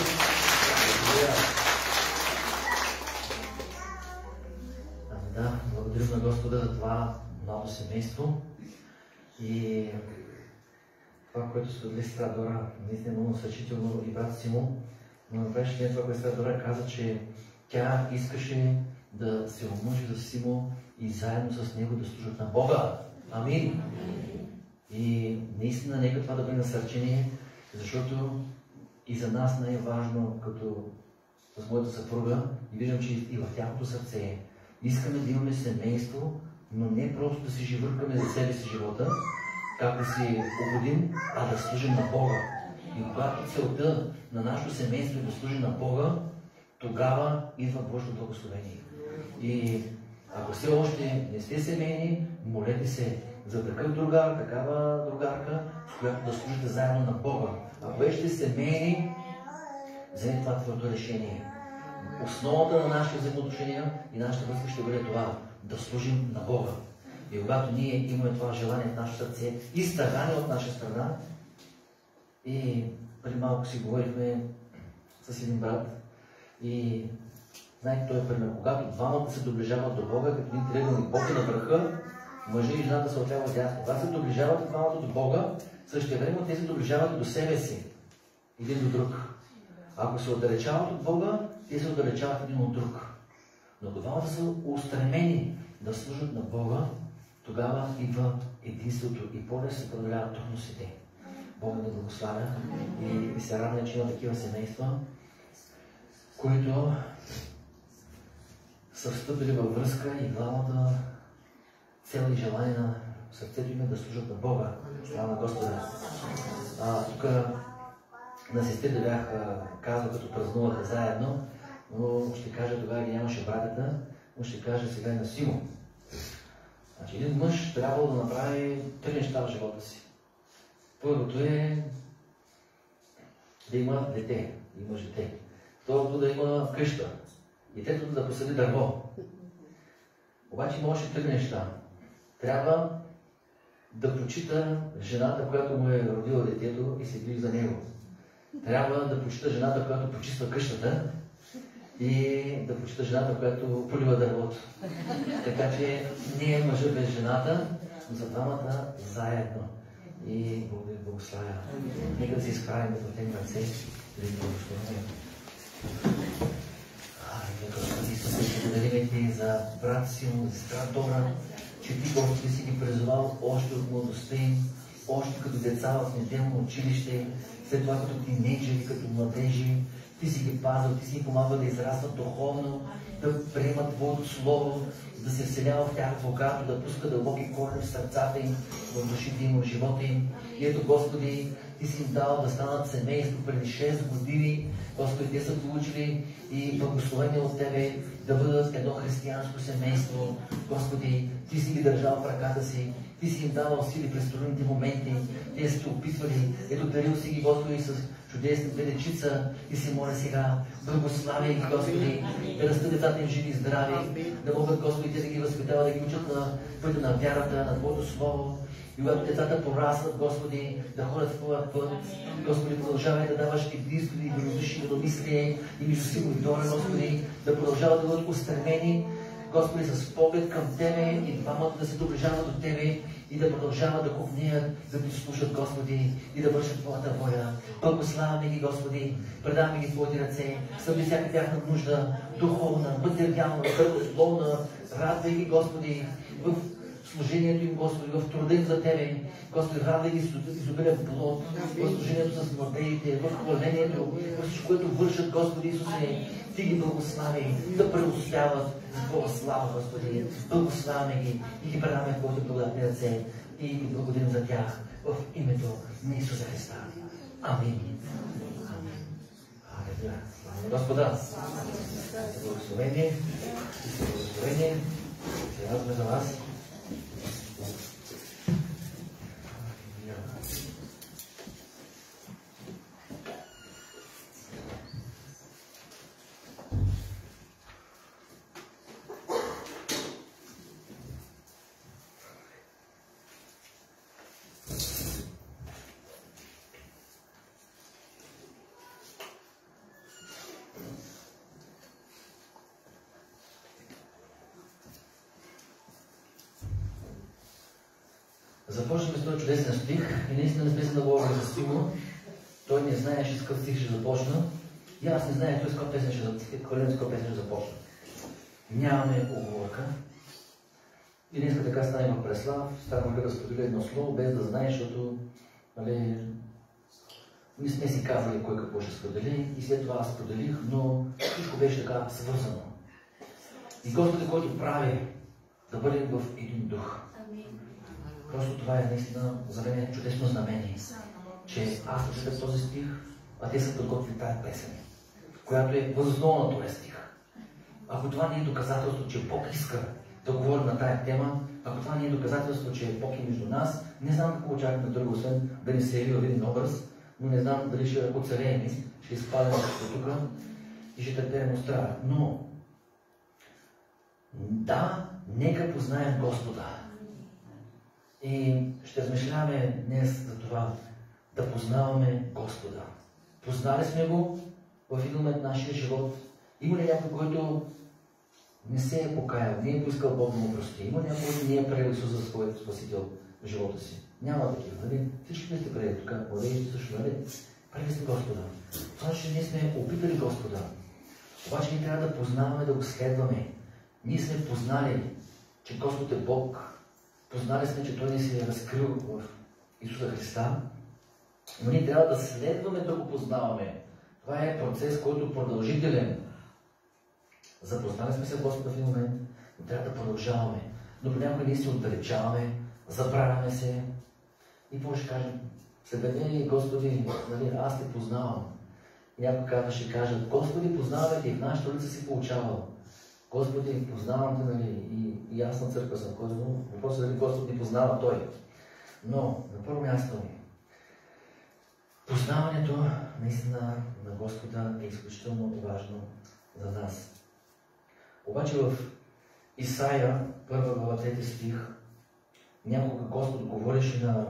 Да, благодарим на Господа за това младо семейство и това, което сподели сестра Дора, наистина много насърчително и брат Симон, но беше не това, което сестра Дора каза, че тя искаше да се омъжи за Симо и заедно с него да служат на Бога. Амин! И наистина нека това да бъде насърчение, защото и за нас не е важно, като с моята съпруга, и виждам, че и в тяхното сърце искаме да имаме семейство, но не просто да си живъркаме за себе си живота, как да си угодим, а да служим на Бога. И когато целта на нашето семейство е да служи на Бога, тогава идва Божието благословение. И ако все още не сте семейни, молете се за такъв другар, такава другарка, с която да служите заедно на Бога. Ако вече сте семейни, вземете това твърдо решение. Основата на нашите взаимоотношения и нашата връзка ще бъде това, да служим на Бога. И когато ние имаме това желание в нашето сърце и старание от наша страна, и преди малко си говорихме с един брат, и знаете, той е пример, когато двамата се доближават до Бога, като един триъгълник, Бог е на върха, мъжа и жената се отлява дясно. Когато се доближават двамата до Бога, същевременно те се доближават до себе си, един до друг. Ако се отдалечават от Бога, те се отдалечават един от друг. Но ако двамата са устремени да служат на Бога, тогава идва единството и по-лесно се преодоляват трудностите. Бога да благославя и се радвам, че има такива семейства, които са встъпили във връзка и главната цел и желание на сърцето им е да служат на Бога. Слава на Господа. Тук на сестрите бях казал, като празнуваха заедно, но ще каже, тогава ги нямаше братята, му ще каже сега на Симо. Значи един мъж трябва да направи 3 неща в живота си. Първото е да има дете, да има дете. Второто да има къща. И третото да посади дърво. Обаче има още 3 неща. Трябва да почита жената, която му е родила детето и се грижи за него. Трябва да почита жената, която почиства къщата и да почита жената, която полива дървото. Така че не е мъжа без жената, но за двамата заедно. И благодаря, благославя. Нека да се изправим в тези ръце и да ги благословим. Господи Исусе, благодарим Ти за брат Симон, за сестра Дора, че Ти, Господи, си ги призовал още от младостта им, още като деца в неделно училище, след това като тинейджери, като младежи. Ти си ги пазил, Ти си ги помагал да израстват духовно, да приемат Твоето Слово, да се вселява в тях богато, да пуска дълбоки корени в сърцата им, в душите им, в живота им. И ето, Господи, Ти си им дал да станат семейство преди 6 години. Господи, те са получили и благословение от Тебе да бъдат едно християнско семейство. Господи, Ти си ги държал в ръката си, Ти си им давал сили през трудните моменти, те са те опитвали. Ето, дарил си ги, Господи, с чудесната дечица и се моля сега, благославяй ги, Господи, да растат децата им живи и здрави, да могат, Господи, те да ги възпитават, да ги учат на пътя на вярата, на Твоето Слово. И когато децата порастват, Господи, да ходят в Твоя път, Господи, продължавай да даваш единство и единодушие, единомислие и между Симо и Дора, Господи, да продължават да бъдат устремени, Господи, с поглед към Тебе и двамата да се доближават до Тебе и да продължават да купнеят, да Ти слушат, Господи, и да вършат Твоята воля. Благославяме ги, Господи, предаваме ги в Твоите ръце, събли всяка тяхна нужда, духовна, материална, здравословна, радвай ги, Господи, в служението им, Господи, в труда им за Тебе. Господи, радвай ги с изобилен плод, в служението с младежите, в хвалението, в всичко, което вършат, Господи Исусе. Ти ги благослави, да преуспяват за Твоя слава, Господи. Благославяме ги и ги предаваме в Твоите благодатни ръце и ги благодарим за тях в името на Исуса Христа. Амин. Алелуя. Слава на Господа. Благословение. Благословение. Сега сме за вас. Започнахме с този чудесен стих и наистина не сме се наговорили за Симо. Той не знаеше с какъв стих ще започна. И аз не знае той с каква песен ще започна. Нямаме оговорка. И днес така станем в Преслав, станем да споделя едно слово, без да знае, защото не сме си казали кой какво ще сподели и след това аз споделих, но всичко беше така свързано. И Господи, който прави да бъдем в един дух. Просто това е наистина за мен чудесно знамение, че аз слушах този стих, а те са подготвили тази песен, която е възоснова на този стих. Ако това не е доказателство, че Бог иска да говори на тая тема, ако това не е доказателство, че Бог е между нас, не знам какво очакваме друго, освен да ни се яви във един образ, но не знам дали ще оцелеем, ще изпадем от тук и ще търпеем от страх. Но, да, нека познаем Господа. И ще размишляваме днес за това да познаваме Господа. Познали сме Го в един момент нашия живот. Има ли някой, който не се е покаял, не е поискал Бог да му прости? Има ли някой, който не е приел Исус за своят Спасител в живота си? Няма такива, нали? Всички сте приели тук, младежите също, нали? Приели сте Господа. Това, че ние сме опитали Господа. Обаче ние трябва да познаваме, да го следваме. Ние сме познали, че Господ е Бог. Познали сме, че Той ни се е разкрил в Исуса Христа, но ние трябва да следваме да го познаваме. Това е процес, който е продължителен. Запознали сме се в Господа в един момент, но трябва да продължаваме. Но понякога ние се отдалечаваме, забравяме се и какво ще кажем? След Господи, нали, аз те познавам. И някой казва, ще кажат, Господи, познаваме Те, в нашата улица си получавал. Господи, познавам Те, нали, и аз на църква съм ходил, но въпросът е дали Господ ни познава Той. Но, на първо място ми, познаването наистина на Господа е изключително важно за нас. Обаче в Исаия, 1 глава 3 стих, някога Господ говореше на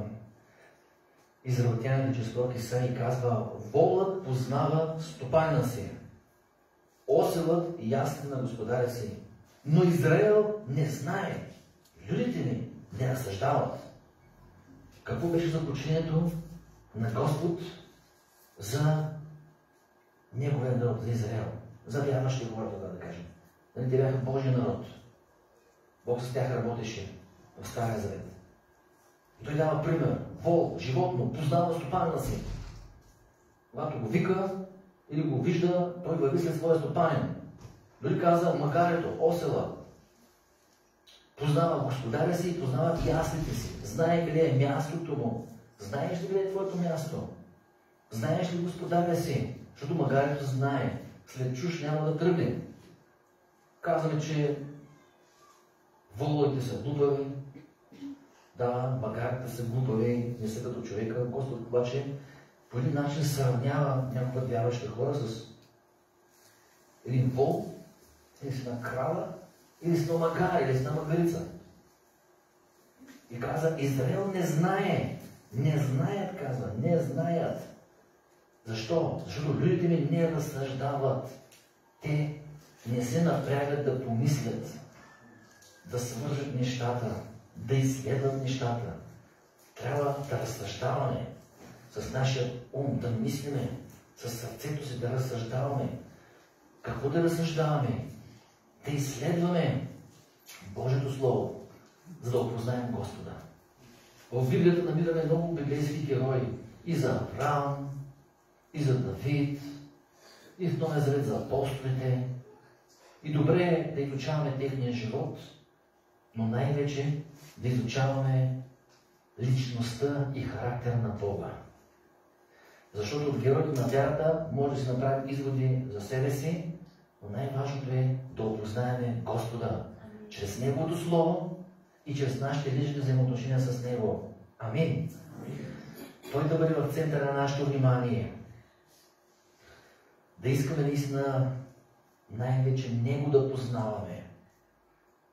израелтяните чрез пророк Исаия и казва: волът познава стопанина си, оселът ясне на господаря си, но Израел не знае, людите ми не разсъждават. Какво беше заключението на Господ за неговия народ, за Израел, за вярващите хора, така да кажем? Нали, те бяха Божия народ. Бог с тях работеше в Стария Завет. И той дава пример. Вол, животно, познава стопанина си. Когато го вика или го вижда, той върви след своя стопанин. Дори каза магарето, осела. Познава господаря си и познава яслите си. Знае къде е мястото му. Знаеш ли къде е твоето място? Знаеш ли господаря си? Защото магарето знае. След чуш няма да тръгне. Казваме, че воловете са глупави. Да, магарите са глупави, не са като човека. Господ обаче по един начин сравнява някога вярващите хора с един вол, или с една крава, или с една магара, или с една магарица. И каза, Израел не знае. Не знаят, казва, не знаят. Защо? Защото людите ми не разсъждават. Те не се напрягат да помислят, да свържат нещата, да изследват нещата. Трябва да разсъждаваме с нашия ум, да мислиме, с сърцето си да разсъждаваме. Какво да разсъждаваме? Да изследваме Божието Слово, за да опознаем Господа. В Библията намираме много библейски герои. И за Авраам, и за Давид, и в Новия Завет за апостолите. И добре е да изучаваме техния живот, но най-вече да изучаваме личността и характера на Бога. Защото от героите на вярата може да се направим изводи за себе си, но най-важното е да опознаем Господа чрез Неговото Слово и чрез нашите лични взаимоотношения с Него. Амин. Той да бъде в центъра на нашето внимание. Да искаме наистина най-вече Него да познаваме.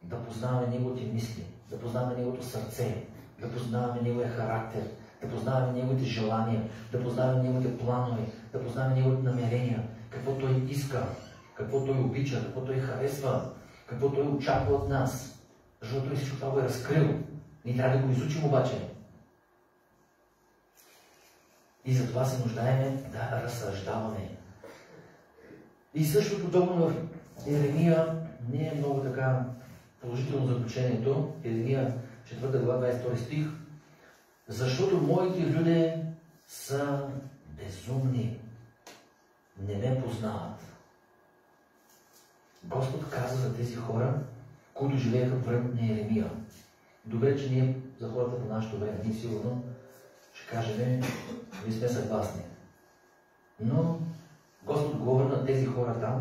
Да познаваме Неговите мисли, да познаваме Неговото сърце, да познаваме Неговия характер, да познаваме Неговите желания, да познаваме Неговите планове, да познаваме Неговите намерения, какво Той иска, какво Той обича, какво Той харесва, какво Той очаква от нас. Защото Той всичко това го е разкрил. Ние трябва да го изучим обаче. И затова се нуждаем да разсъждаваме. И също подобно в Еремия не е много така положително заключението. Еремия 4 глава 22 стих. Защото моите люди са безумни, не ме познават. Господ каза за тези хора, които живееха в времето на Еремия. Добре, че ние за хората по нашето време, ние сигурно ще кажем, ние сме съгласни. Но Господ говори на тези хора там,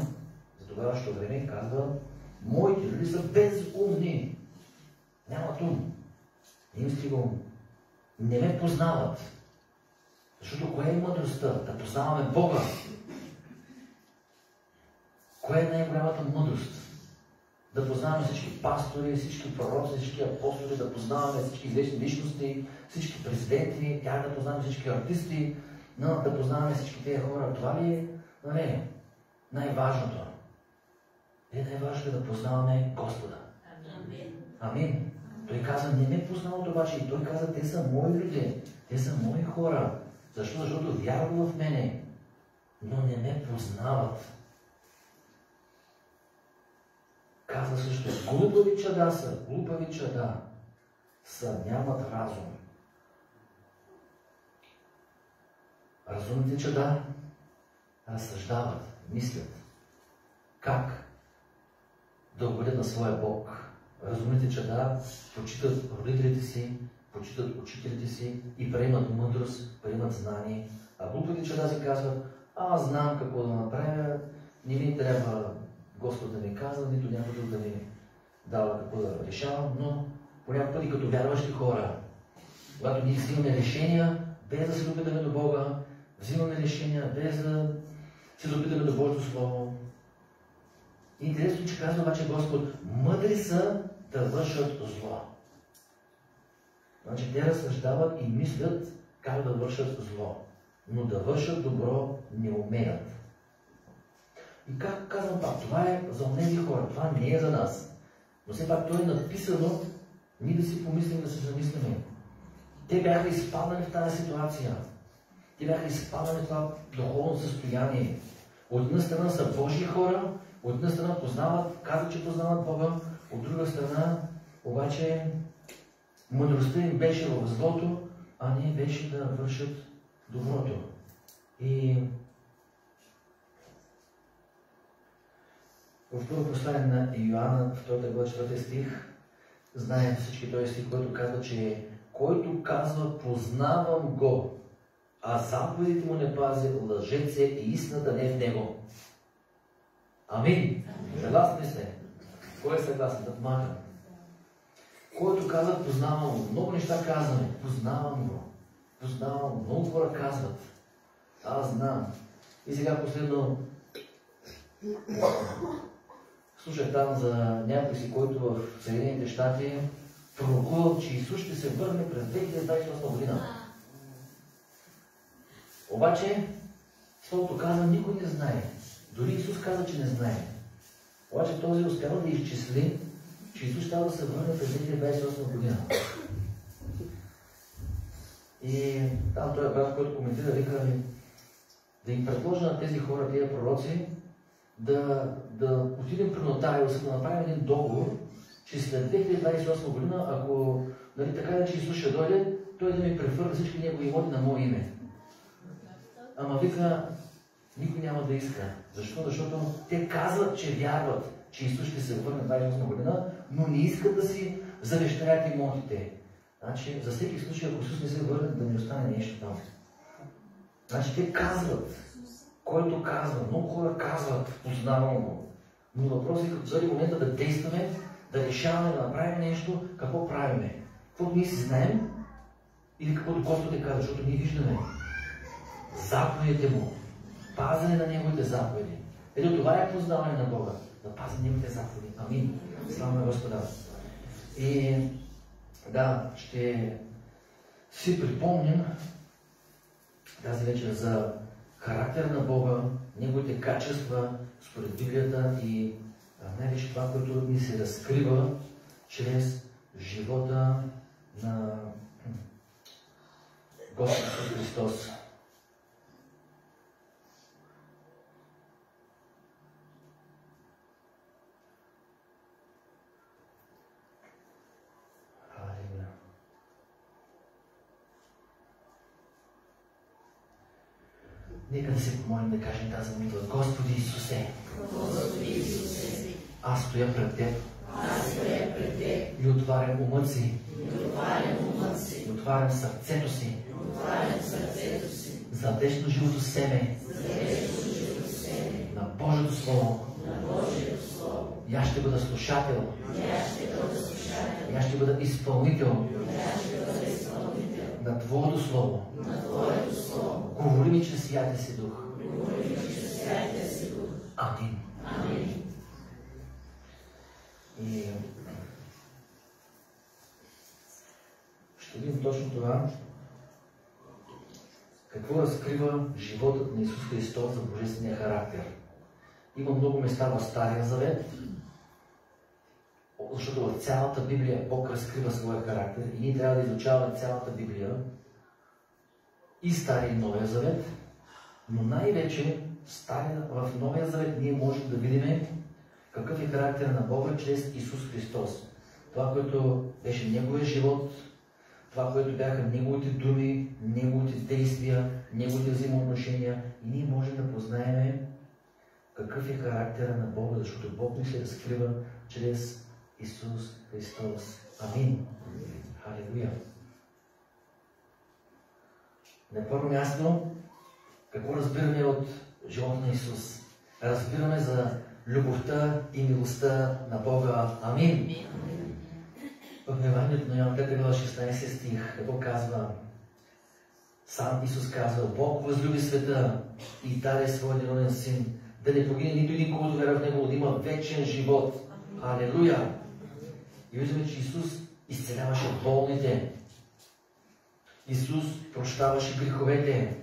за тогавашното време, казва, моите люди са безумни. Нямат ум. Не им стига ум. Не ме познават. Защото коя е мъдростта? Да познаваме Бога. Коя е най-голямата мъдрост? Да познаваме всички пастори, всички пророци, всички апостоли, да познаваме всички известни личности, всички президенти, тя да познаваме всички артисти, но да познаваме всички тези хора. Това ли е? Но не. Най-важното. Най-важното е да познаваме Господа. Амин. Той каза, не ме познават обаче. И той каза, те са мои люди. Те са мои хора. Защо? Защото вярват в мене. Но не ме познават. Каза също, глупави чада са. Глупави чада са. Нямат разум. Разумните чада разсъждават, мислят. Как да угодят на своя Бог. Разумните чада почитат родителите си, почитат учителите си и приемат мъдрост, приемат знание. А глупите чада си казват, Аз знам какво да направя, не ми трябва Господ да ми казва, нито някой друг да ми дава какво да решавам, но понякога пъти като вярващи хора, когато ние взимаме решения, без да се допитаме до Бога, взимаме решения, без да се допитаме до Божието Слово. И интересно, че казва обаче Господ, мъдри са да вършат зло. Значи те разсъждават и мислят как да вършат зло, но да вършат добро не умеят. И как казвам пак, това е за онези хора, това не е за нас. Но все пак то е написано, ние да си помислим, да се замислиме. Те бяха изпаднали в тази ситуация. Те бяха изпаднали в това духовно състояние. От една страна са Божии хора, от една страна познават, казват, че познават Бога, от друга страна обаче мъдростта им беше в злото, а не беше да вършат доброто. И в първо послание на Йоанна, 2 глава, 4 стих, знаем всички този стих, който казва, че който казва, познавам го, а заповедите му не пази, лъжец е и истината не е в него. Амин. Съгласни сте? Кой е съгласен? Да помага. Който казва, познавам го. Много неща казваме. Познавам го. Познавам го. Много хора казват. Аз знам. И сега последно слушах там за някой си, който в Съединените щати пророкувал, че Исус ще се върне през 2028 година. Обаче, Словото казва, никой не знае. Дори Исус каза, че не знае. Обаче този успява да изчисли, че Исус трябва да се върне през 2028 година. И там той брат, който коментира, вика да им предложа на тези хора, тези пророци, да отидем при нотариуса, да направим един договор, че след 2028 година, ако така да че Исус ще дойде, той да ми прехвърля всички негови имоти на мое име. Ама вика, никой няма да иска. Защо? Защото те казват, че вярват, че Исус ще се върне 28 година, но не искат да си завещаят имотите. Значи, за всеки случай, ако Исус не се върне, да не остане нещо там. Значи, те казват, който казва, много хора казват, познавам го. Но въпросът е, като заради момента да действаме, да решаваме, да направим нещо, какво правиме? Каквото ние си знаем или каквото Господ е казва, защото ние виждаме заповедите му, пазене на неговите заповеди. Ето това е познаване на Бога, да пазим неговите заповеди. Амин. Слава на Господа. И да, ще си припомним тази вечер за характер на Бога, неговите качества според Библията и най-вече това, което ни се разкрива чрез живота на Господ Христос. Нека да се помолим да кажем тази молитва. Господи Исусе, аз стоя пред Теб и отварям умът си, и отварям сърцето си за вечно живото семе на Божието Слово. И аз ще бъда слушател, и аз ще бъда изпълнител на Твоето Слово. Говори ми чрез Святия си Дух. Амин. И ще видим точно това. Какво разкрива животът на Исус Христос за божествения характер? Има много места в Стария Завет, защото в цялата Библия Бог разкрива своя характер и ние трябва да изучаваме цялата Библия, и Стария и Новия Завет, но най-вече в Новия Завет ние можем да видим какъв е характер на Бога чрез Исус Христос. Това, което беше Неговия живот, това, което бяха Неговите думи, Неговите действия, Неговите взаимоотношения, и ние можем да познаем какъв е характера на Бога, защото Бог ни се разкрива чрез Исус Христос. Амин. Халелуя. На първо място, какво разбираме от живота на Исус. Разбираме за любовта и милостта на Бога. Амин. В Евангелието на Йоан 3 глава 16 стих, какво казва? Сам Исус казва: Бог възлюби света и даде своя единороден син, да не погине нито един, който вярва в Него, да има вечен живот. Алелуя! И виждаме, че Исус изцеляваше болните. Исус прощаваше греховете.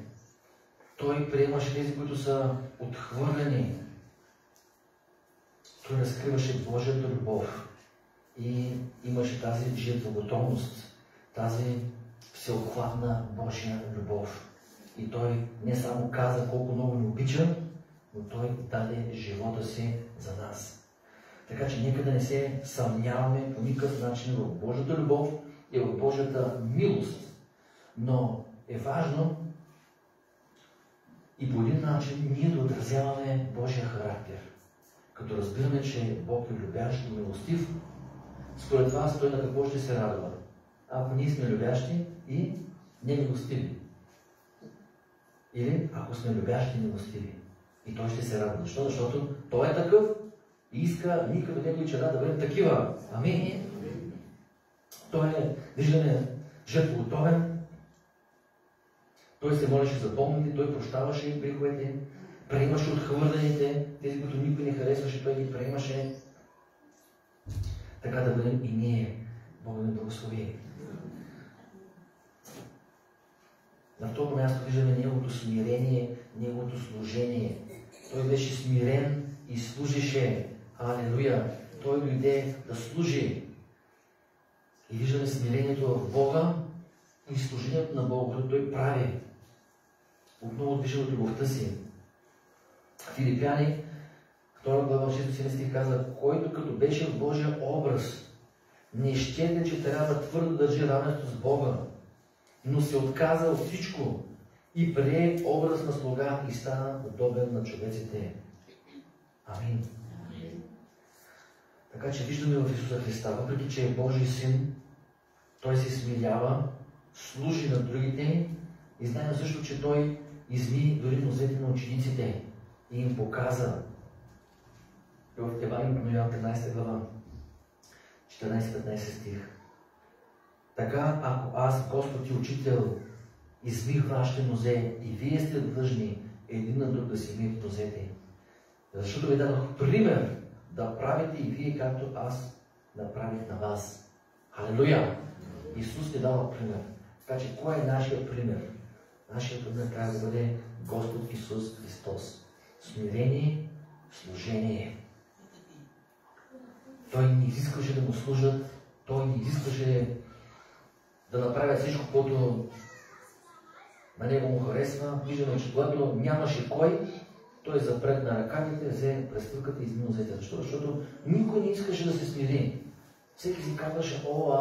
Той приемаше тези, които са отхвърлени. Той разкриваше Божията любов. И имаше тази жертвоготовност, тази всеобхватна Божия любов. И Той не само каза колко много ни обича, но Той даде живота си за нас. Така че нека да не се съмняваме по никакъв начин в Божията любов и в Божията милост. Но е важно и по един начин ние да отразяваме Божия характер. Като разбираме, че Бог е любящ и милостив, според вас Той на какво ще се радва? Ако ние сме любящи и немилостиви. Или ако сме любящи и милостиви. И Той ще се радва. Защо? Защото Той е такъв и иска ние като някой черта да бъдем такива. Амин. Той е, виждаме, жертвоготовен. Той се молеше за болните, Той прощаваше греховете, приемаше отхвърлените, тези, които никой не харесваше, Той ги приемаше. Така да бъдем и ние. Бог да ни благослови. На второ място виждаме Неговото смирение, Неговото служение. Той беше смирен и служеше. Алелуя! Той дойде да служи. И виждаме смирението в Бога и служението на Бога, което Той прави. Отново движи любовта си. Филипяни, 2 глава 6 стих казва: който като беше в Божия образ, не щете, че трябва твърдо да държи равенство с Бога, но се отказа от всичко и прие образ на слуга и стана подобен на човеците. Амин. Така че виждаме в Исуса Христа, въпреки че е Божий син, Той се смирява, служи на другите и знаем също, че Той изми дори нозете на учениците и им показа. В Евангелието на Йоан 13 глава 14-15 стих. Така, ако аз, Господ и Учител, измих вашите нозе и вие сте длъжни един на друг да си миете нозете. Защото ви дадох пример да правите и вие, както аз направих на вас. Халелуя! Исус ни дава пример. Така че, кой е нашия пример? Нашия пример трябва да бъде Господ Исус Христос. Смирение, служение. Той не изискваше да му служат, Той не изискваше да направят всичко, което на него му харесва. Виждаме, че когато нямаше кой, той запретна ръкавите, взе престилката и изми нозете. Защо? Защото никой не искаше да се смири. Всеки си казваше: о,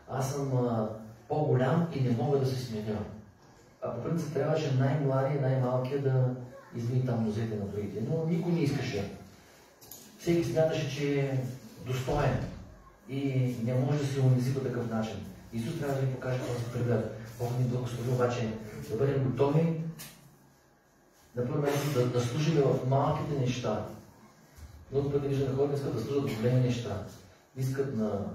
аз съм по-голям и не мога да се смиря. А по принцип трябваше най-младия, най-малкия да изми там нозете на другите. Но никой не искаше. Всеки смяташе, че е достоен и не може да се унизи по такъв начин. Исус трябва да ни покаже този пример. Бог ни благослови обаче да бъдем готови на първо място да служим в малките неща. Много пъти виждаме хората искат да служат в големи неща. Искат на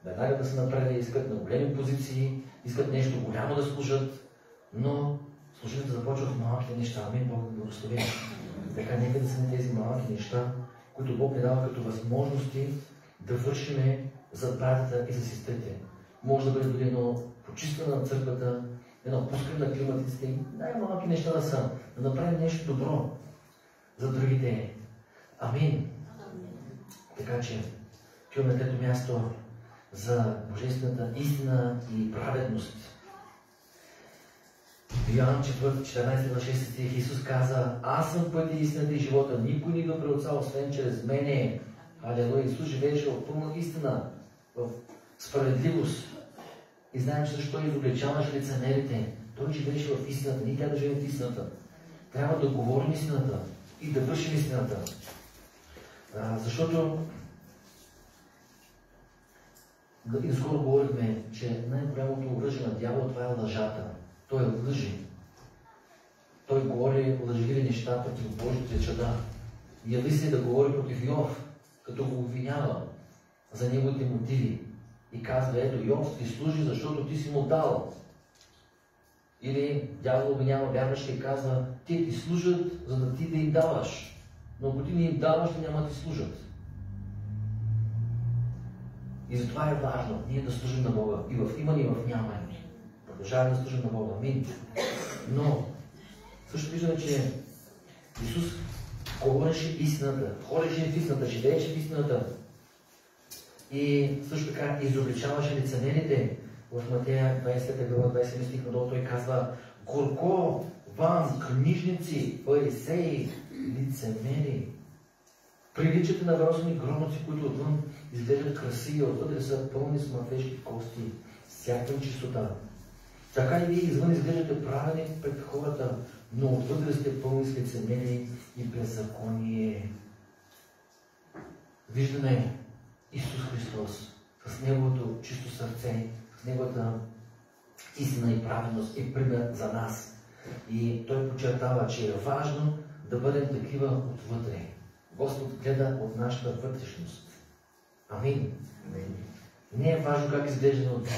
веднага да се напредят, искат на големи позиции, искат нещо голямо да служат, но служението започва в малките неща. Амин, Бог да благослови. Така нека да са на тези малки неща, които Бог ни дава като възможности да вършиме за братята и за сестрите. Може да бъде дори едно почистване на църквата, едно пускане на климатиците и най-малки неща да са. Да направим нещо добро за другите. Амин. Така че, чуваме на трето място за божествената истина и праведност. Йоан 14-6 стих Исус каза: аз съм път и истината и живота. Никой не идва при Отца, освен чрез мене. Алелуя! Исус живееше в пълна истина, в справедливост. И знаем, че защо изобличаваше лицемерите. Той живееше в истината. Ние трябва да живеем в истината. Трябва да говорим истината и да вършим истината. Защото и скоро говорихме, че най-голямото оръжие на дявола това е лъжата. Той е лъжи. той говори лъжливи неща против Божите чада. Яви се да говори против Йов, като го обвинява за неговите мотиви. И казва, ето, Йов ти служи, защото ти си му дал. Или дявол обвинява вярващи и казва, те ти служат, за да ти да им даваш. Но ако ти не им даваш, те няма да ти служат. И затова е важно ние да служим на Бога. И в имане, и в нямане. Продължаваме да служим на Бога. Амин. Но също виждаме, че Исус говореше истината, ходеше в истината, живееше в истината. И също така изобличаваше лицемерите. В Матея 20 глава 20 стих надолу той казва: горко вам, книжници, фарисеи, лицемери. Приличате на върсни гробници, които отвън изглеждат красиви, отвътре са пълни с мъртвешки кости, всякаква чистота. Така и вие извън изглеждате правени пред хората, но отвътре сте пълни с лицемери и беззаконие. Виждаме Исус Христос с Неговото чисто сърце, с Неговата истина и праведност и пример за нас. И Той подчертава, че е важно да бъдем такива отвътре. Господ гледа от нашата вътрешност. Амин. Не е важно как изглеждаме отвън.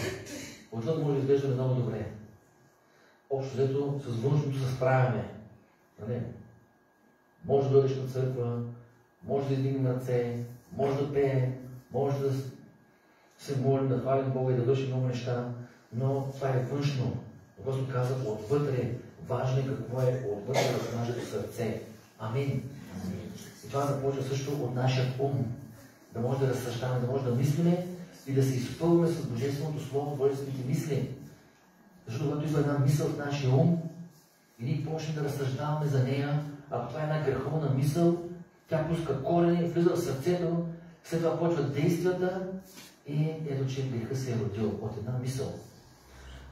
Отвън може да изглеждаме много добре. Общо взето с външното се справяме. Може да дойдеш на църква, може да издигнем ръце, може да пеем, може да се молим, да хвалим Бога и да вършим много неща, но това е външно. Господ казва, отвътре, важно е какво е отвътре в нашето сърце. Амин. И това започва също от нашия ум. Да може да разсъждаваме, да може да мислиме и да се изпълваме с Божественото Слово, Божествените мисли. Защото когато идва една мисъл в нашия ум и ние почнем да разсъждаваме за нея, ако това е една греховна мисъл, тя пуска корени, влиза в сърцето, след това почват действията и ето, че греха се е родил от една мисъл.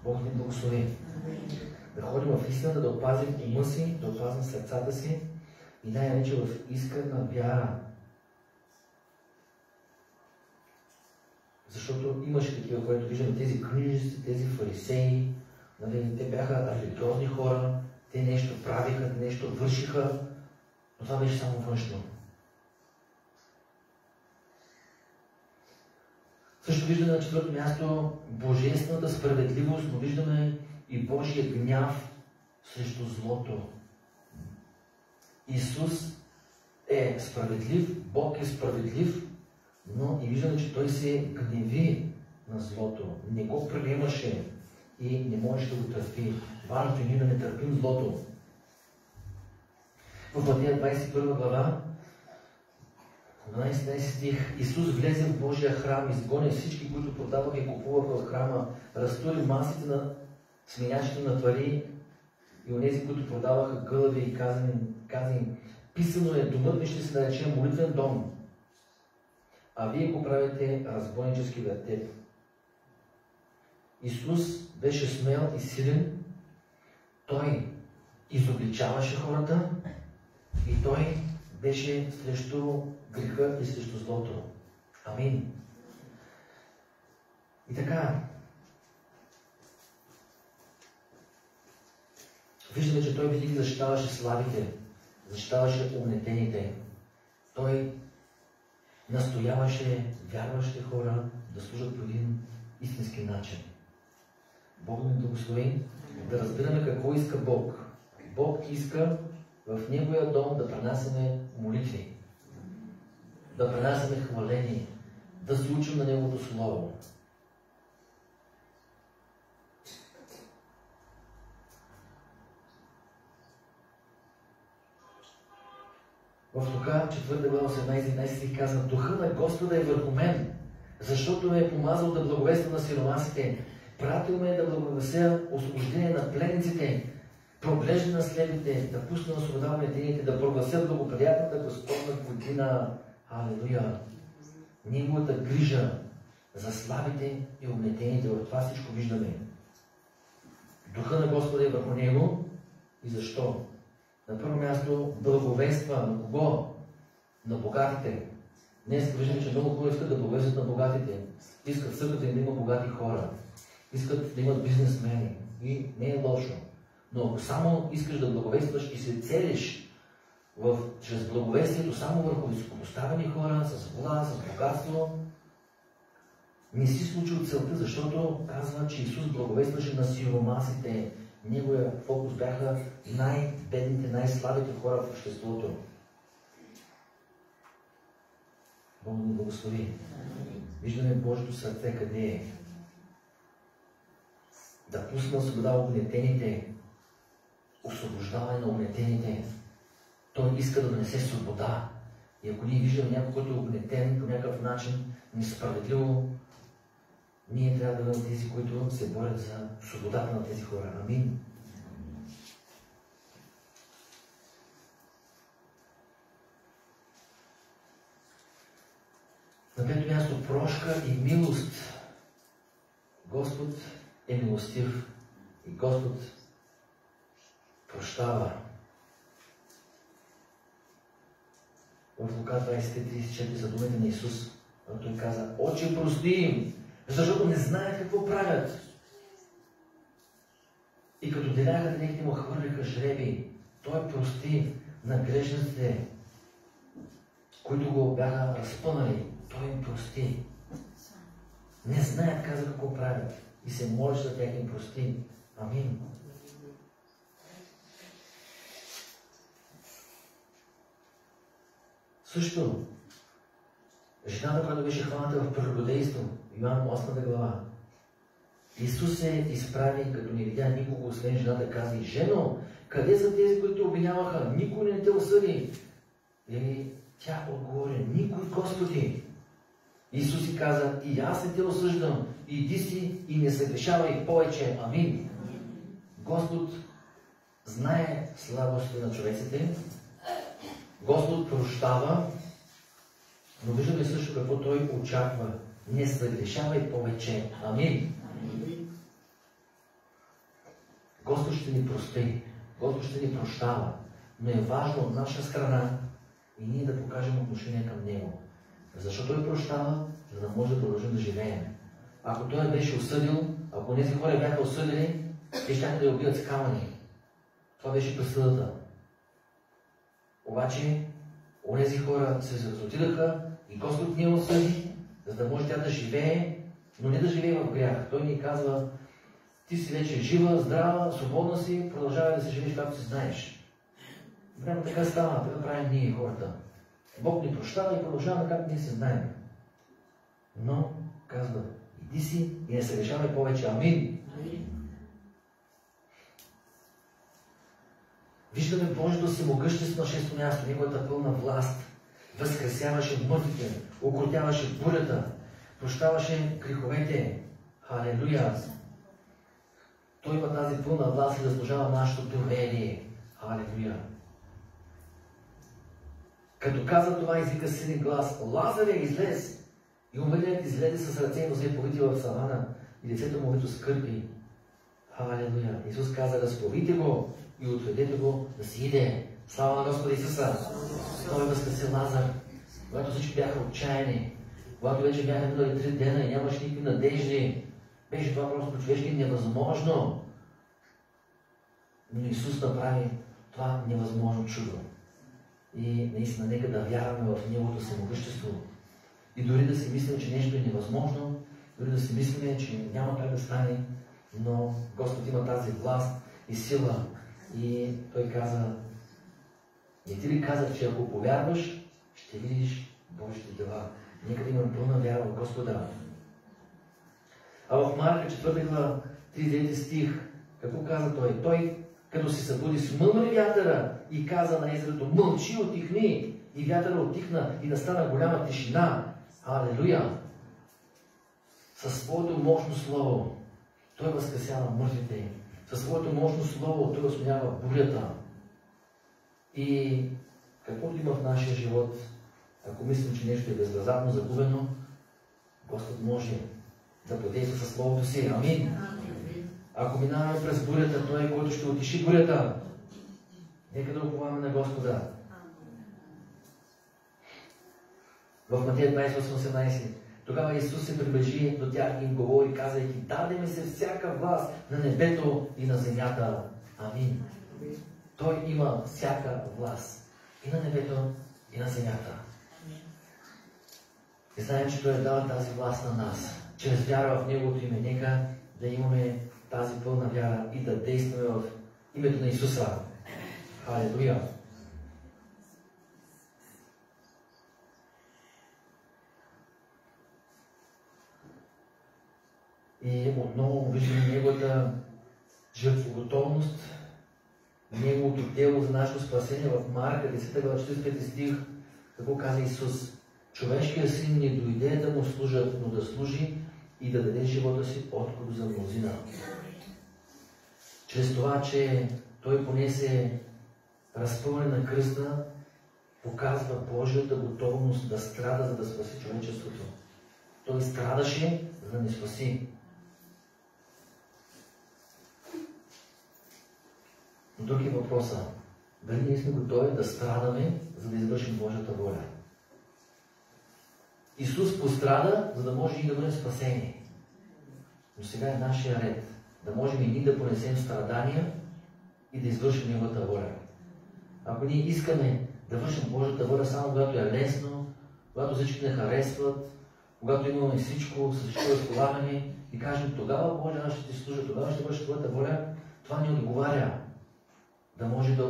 Бог ни благослови. Да ходим в истина, да опазим ума си, да опазим сърцата си и най-вече в искрена вяра. Защото имаше такива, които виждаме, тези книжници, тези фарисеи, нали, те бяха религиозни хора, те нещо правиха, те нещо вършиха, но това беше само външно. Също виждаме на четвърто място божествената справедливост, но виждаме и Божия гняв срещу злото. Исус е справедлив, Бог е справедлив, но и виждаме, че Той се гневи на злото. Не го приемаше и не можеше да го търпи. Важното е ние да не търпим злото. В Матея 21 глава 12 стих: Исус влезе в Божия храм, изгони всички, които продаваха и купуваха в храма, разтури масите на сменящите на твари и онези, които продаваха гълъби и каза им: писано е, домът ви ще се нарече молитвен дом, а вие го правите разбойнически вертеп. Исус беше смел и силен, Той изобличаваше хората и Той беше срещу греха и срещу злото. Амин. И така, виждаме, че Той винаги защитаваше слабите, защитаваше угнетените. Той настояваше вярващите хора да служат по един истински начин. Бог ни благослови да разбираме какво иска Бог. Бог иска в Неговия дом да пренасяме молитви, да пренасяме хваление, да се учим на Неговото Слово. В Лука 4 глава 18 стих казва: Духа на Господа е върху мен, защото ме е помазал да благовествам на сиромасите, пратил ме да благовестя освобождение на пленниците, проглежда на слепите, да пусна на свобода угнетените, да прогласят благоприятната Господна година. Алелуя! Неговата грижа за слабите и угнетените, в това всичко виждаме. Духа на Господа е върху него. И защо? На първо място благовества на кого? На богатите. Днес виждаме, че много хора искат да благовестват на богатите. Искат в църквата да има богати хора. Искат да имат бизнесмени. И не е лошо. Но ако само искаш да благовестваш и се целиш чрез благовестието само върху високопоставени хора, с власт, с богатство, не си случил целта, защото казва, че Исус благовестваше на сиромасите. Неговия фокус бяха най-бедните, най-слабите хора в обществото. Бог ни благослови. Виждаме Божието сърце къде е. Да пусна свобода угнетените, освобождаване на угнетените. Той иска да донесе свобода. И ако ние виждаме някой, който е угнетен по някакъв начин, несправедливо, ние трябва да бъдем тези, които се борят за свободата на тези хора. Амин. На пето място прошка и милост. Господ е милостив и Господ прощава. В Лука 20:34 за думите на Исус, той каза: Отче, прости им, защото не знаят какво правят. И като деляха дрехите му хвърляха жреби, той прости на грешниците, които го бяха разпънали. Той им прости. Не знаят, каза, какво правят. И се молиш за тях, им прости. Амин. Също, жената, която беше хваната в прелюбодейство, Йоан 8 глава, Исус се изправи, като не видя никого, освен жената, каза: Жено, къде са тези, които обвиняваха? Никой не те осъди. И тя отговори: Никой, Господи. Исус си каза: И аз не те осъждам. Иди си и не съгрешавай повече. Амин. Господ знае слабостите на човеците. Господ прощава, но виждаме също какво Той очаква. Не съгрешавай повече. Амин. Господ ще ни прости. Господ ще ни прощава. Но е важно от наша страна и ние да покажем отношение към Него. Защото Той прощава, за да може да продължим да живеем. Ако Той беше осъдил, ако тези хора бяха осъдени, те щяха да я убият с камъни. Това беше присъдата. Обаче, онези хора се разотидаха и Господ ни я осъди, за да може тя да живее, но не да живее в грях. Той ни казва: ти си вече жива, здрава, свободна си, продължавай да се живееш, както си знаеш. Време така става, така правим ние хората. Бог ни прощава и продължава, както ние се знаем. Но, казва, иди си и не се решавай повече. Амин. Виждаме Божието всемогъщество на шесто място, Неговата пълна власт. Възкресяваше мъртвите, укротяваше бурята, прощаваше греховете. Халелуя! Той има тази пълна власт и заслужава нашето доверие. Халелуя! Като каза това, извика силен глас: Лазаре, излез! И умърлият излезе с ръце и нозе повити в савана и лицето му вито скърби. Халелуя! Исус каза: разповите го и отведете го да си иде. Слава на Господа Исуса! Той възкреси Лазар, когато всички бяха отчаяни, когато вече бяха минали 3 дена и нямаше никакви надежди. Беше това просто човешки невъзможно. Но Исус направи това невъзможно чудо. И наистина нека да вярваме в Неговото всемогъщество. И дори да си мислим, че нещо е невъзможно, дори да си мислим, че няма как да стане, но Господ има тази власт и сила. И Той каза: не ти ли казах, че ако повярваш, ще видиш Божите дела. Нека да имам пълна вяра в Господа. А в Марка 4 глава 39 стих, какво каза Той? Той, като се събуди, смъмри вятъра и каза на езерото: мълчи, отихни. И вятъра отихна и настана голяма тишина. Алелуя! Със своето мощно слово Той възкресява мъртвите. Със своето мощно слово Той възсмява бурята. И каквото има в нашия живот, ако мислим, че нещо е безвъзвратно загубено, Господ може да подейства със Словото си. Амин. Ако минаваме през бурята, Той е, който ще утиши бурята. Нека да уповаме на Господа. В Матея 28:18 тогава Исус се приближи до тях и им говори, казайки: даде ми се всяка власт на небето и на земята. Амин. Той има всяка власт. И на небето, и на земята. И знаем, че Той е дал тази власт на нас. Чрез вяра в Неговото име. Нека да имаме тази пълна вяра и да действаме в името на Исуса. Халелуя! И отново виждаме Неговата жертвоготовност, Неговото дело за нашето спасение в Марка 10 глава 45 стих, какво каза Исус? Човешкият син не дойде да му служат, но да служи и да даде живота си откуп за мнозина. Чрез това, че Той понесе разпъване на кръста, показва Божията готовност да страда, за да спаси човечеството. Той страдаше, за да ни спаси. Но друг е въпроса. Дали ние сме готови да страдаме, за да извършим Божията воля? Исус пострада, за да може и да бъдем спасени. Но сега е нашия ред. Да можем и ние да понесем страдания и да извършим Неговата воля. Ако ние искаме да вършим Божията воля само когато е лесно, когато всички не харесват, когато имаме всичко, с всичко разполагане и кажем, тогава Боже, аз ще ти служа, тогава ще върши Твоята воля, това ни отговаря да може да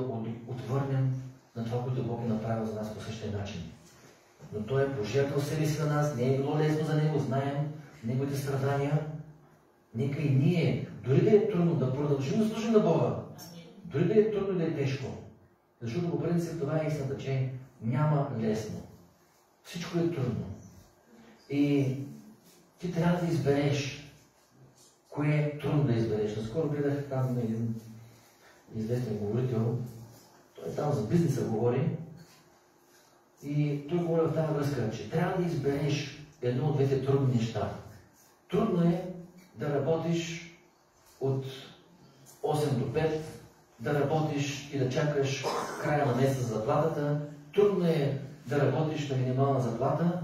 отвърнем на това, което Бог е направил за нас по същия начин. Но Той е пожертвал себе си на нас, не е било лесно за Него, знаем Неговите страдания. Нека и ние, дори да е трудно, да продължим да служим на Бога, дори да е трудно и да е тежко. Защото по принцип това е истината, че няма лесно. Всичко е трудно. И ти трябва да избереш кое е трудно да избереш. Наскоро гледах там един известен говорител, той там за бизнеса говори и той говори в тази връзка, че трябва да избереш едно от двете трудни неща. Трудно е да работиш от 8 до 5, да работиш и да чакаш края на месеца заплатата. Трудно е да работиш на минимална заплата,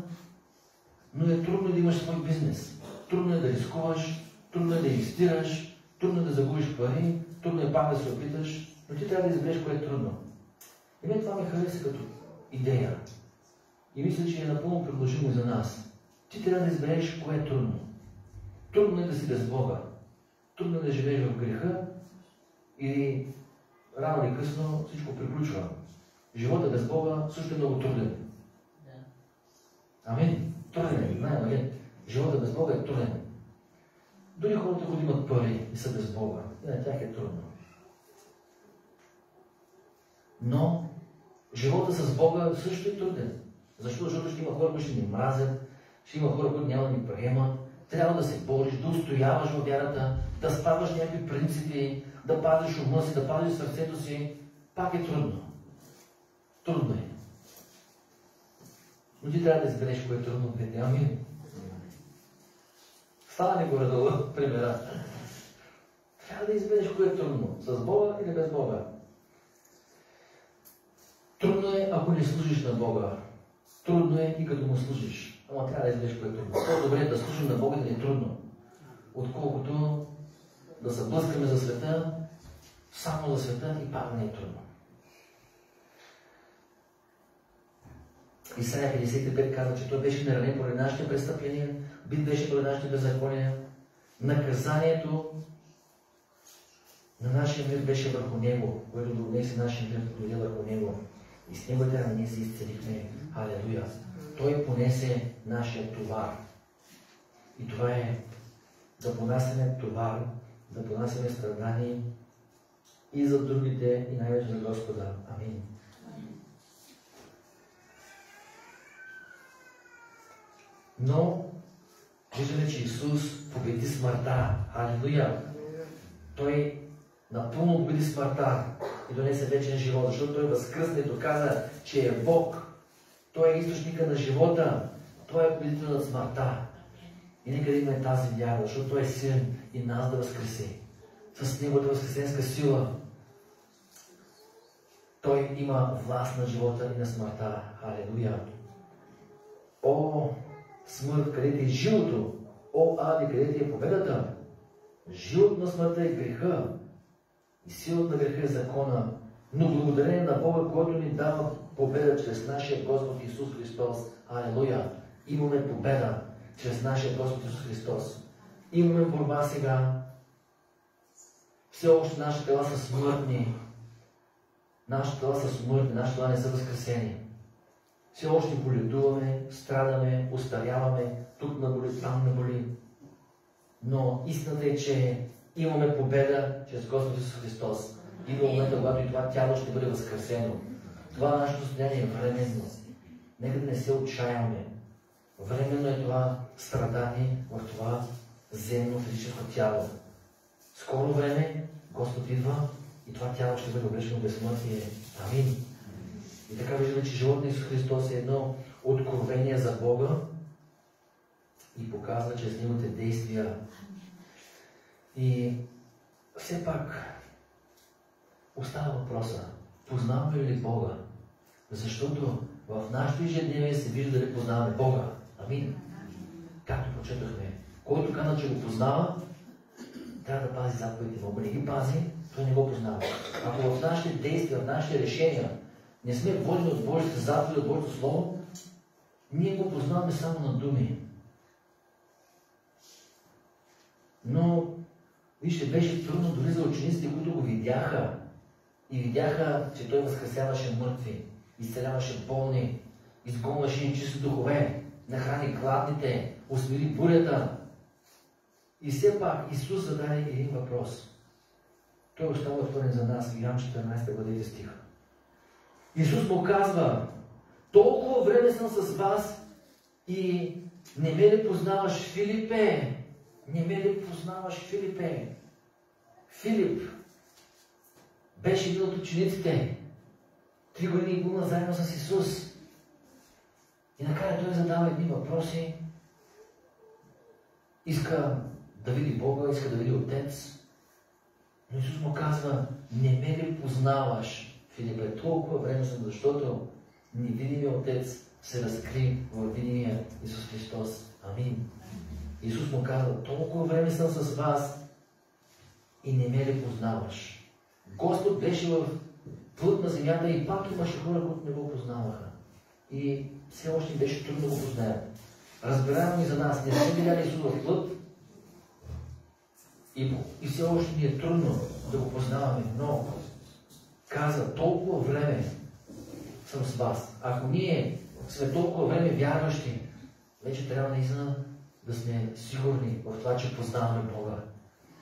но е трудно да имаш свой бизнес. Трудно е да рискуваш, трудно е да инвестираш, трудно е да загубиш пари, трудно е пак да се опиташ, но ти трябва да избереш кое е трудно. И мен това ми хареса като идея. И мисля, че е напълно приложимо за нас. Ти трябва да избереш кое е трудно. Трудно е да си без Бога. Трудно е да живееш в греха и рано или късно всичко приключва. Живота без Бога също е много труден. Амин. Труден е, знаем, нали? Живота без Бога е труден. Дори хората, които имат пари и са без Бога, и на тях е трудно. Но живота с Бога също е труден. Защо? Защото ще има хора, които ще ни мразят, ще има хора, които няма да ни приемат. Трябва да се бориш, да устояваш във вярата, да спазваш някакви принципи, да пазиш ума си, да пазиш сърцето си. Пак е трудно. Трудно е. Но ти трябва да избереш кое е трудно. Амин. Става ли горе-долу примера? Трябва да избереш кое е трудно. С Бога или без Бога. Трудно е, ако не служиш на Бога. Трудно е и като му служиш. Ама трябва да избереш кое е трудно. По-добре е да служим на Бога, да е трудно. Отколкото да се блъскаме за света, само за света и пак не е трудно. Исаия 55 казва, че той беше наранен поради нашите престъпления, бит беше поради нашите беззакония. Наказанието на нашия мир беше върху него, което донесе нашия мир дойде върху него. И с него трябва ние се изцелихме. Алелуя! Той понесе нашия товар. И това е да понасяме товар, да понасяме страдания и за другите, и най-вече за Господа. Амин. Но виждаме, че Исус победи смъртта. Алелуя! Той напълно победи смъртта и донесе вечен живот, защото Той възкръсна и доказа, че е Бог. Той е източника на живота. Той е победител над смъртта. И нека да имаме тази вяра, защото Той е силен и нас да възкреси. С Неговата възкресенска сила Той има власт на живота и на смъртта. Алелуя! О, смърт, къде ти е жилото? О, Ави, къде ти е победата? Жилото на смъртта и греха. И силата на греха е закона, но благодарение на Бога, който ни дава победа чрез нашия Господ Исус Христос. Алелуя! Имаме победа чрез нашия Господ Исус Христос. Имаме борба сега. Все още нашите тела са смъртни. Нашите тела са смъртни, нашите тела не са възкресени. Все още боледуваме, страдаме, устаряваме, тук наболи, там наболи. Но истината е, че имаме победа чрез Господ Исус Христос. И до момента, когато и това тяло ще бъде възкресено. Това нашето състояние е временно. Нека да не се отчаяваме. Временно е това страдание в това земно физическо тяло. Скоро време Господ идва и това тяло ще бъде облечено без смъртие. Амин. И така виждаме, че животът на Исус Христос е едно откровение за Бога и показва чрез неговите действия. И все пак остава въпроса, познаваме ли Бога? Защото в нашето ежедневие се вижда дали познаваме Бога. Амин. Както прочетохме, който каза, че го познава, трябва да пази заповедите. Ако не ги пази, той не го познава. Ако в нашите действия, в нашите решения не сме водени от Божията заповед, от Божието Слово, ние го познаваме само на думи. Но, вижте, беше трудно дори за учениците, които го видяха и видяха, че той възкресяваше мъртви, изцеляваше болни, изгонваше нечисти духове, нахрани гладните, усмири бурята. И все пак Исус зададе един въпрос. Той остава отворен за нас, Йоан 14 глава стих. Исус му казва, толкова време съм с вас и не ме ли познаваш, Филипе? Не ме ли познаваш, Филипе? Филип беше един от учениците. 3 години и половина заедно с Исус. И накрая той задава едни въпроси. Иска да види Бога, иска да види Отец. Но Исус му казва, не ме ли познаваш, Филипе? Толкова време съм, защото невидимият Отец се разкри в видимия Исус Христос. Амин. Исус му казва, толкова време съм с вас и не ме ли познаваш? Господ беше в плът на земята и пак имаше хора, които не го познаваха. И все още беше трудно да го познаят. Разбираемо и за нас, не сме видяли Исус в плът и все още ни е трудно да го познаваме. Но каза, толкова време съм с вас. Ако ние сме толкова време вярващи, вече трябва наистина да сме сигурни в това, че познаваме Бога.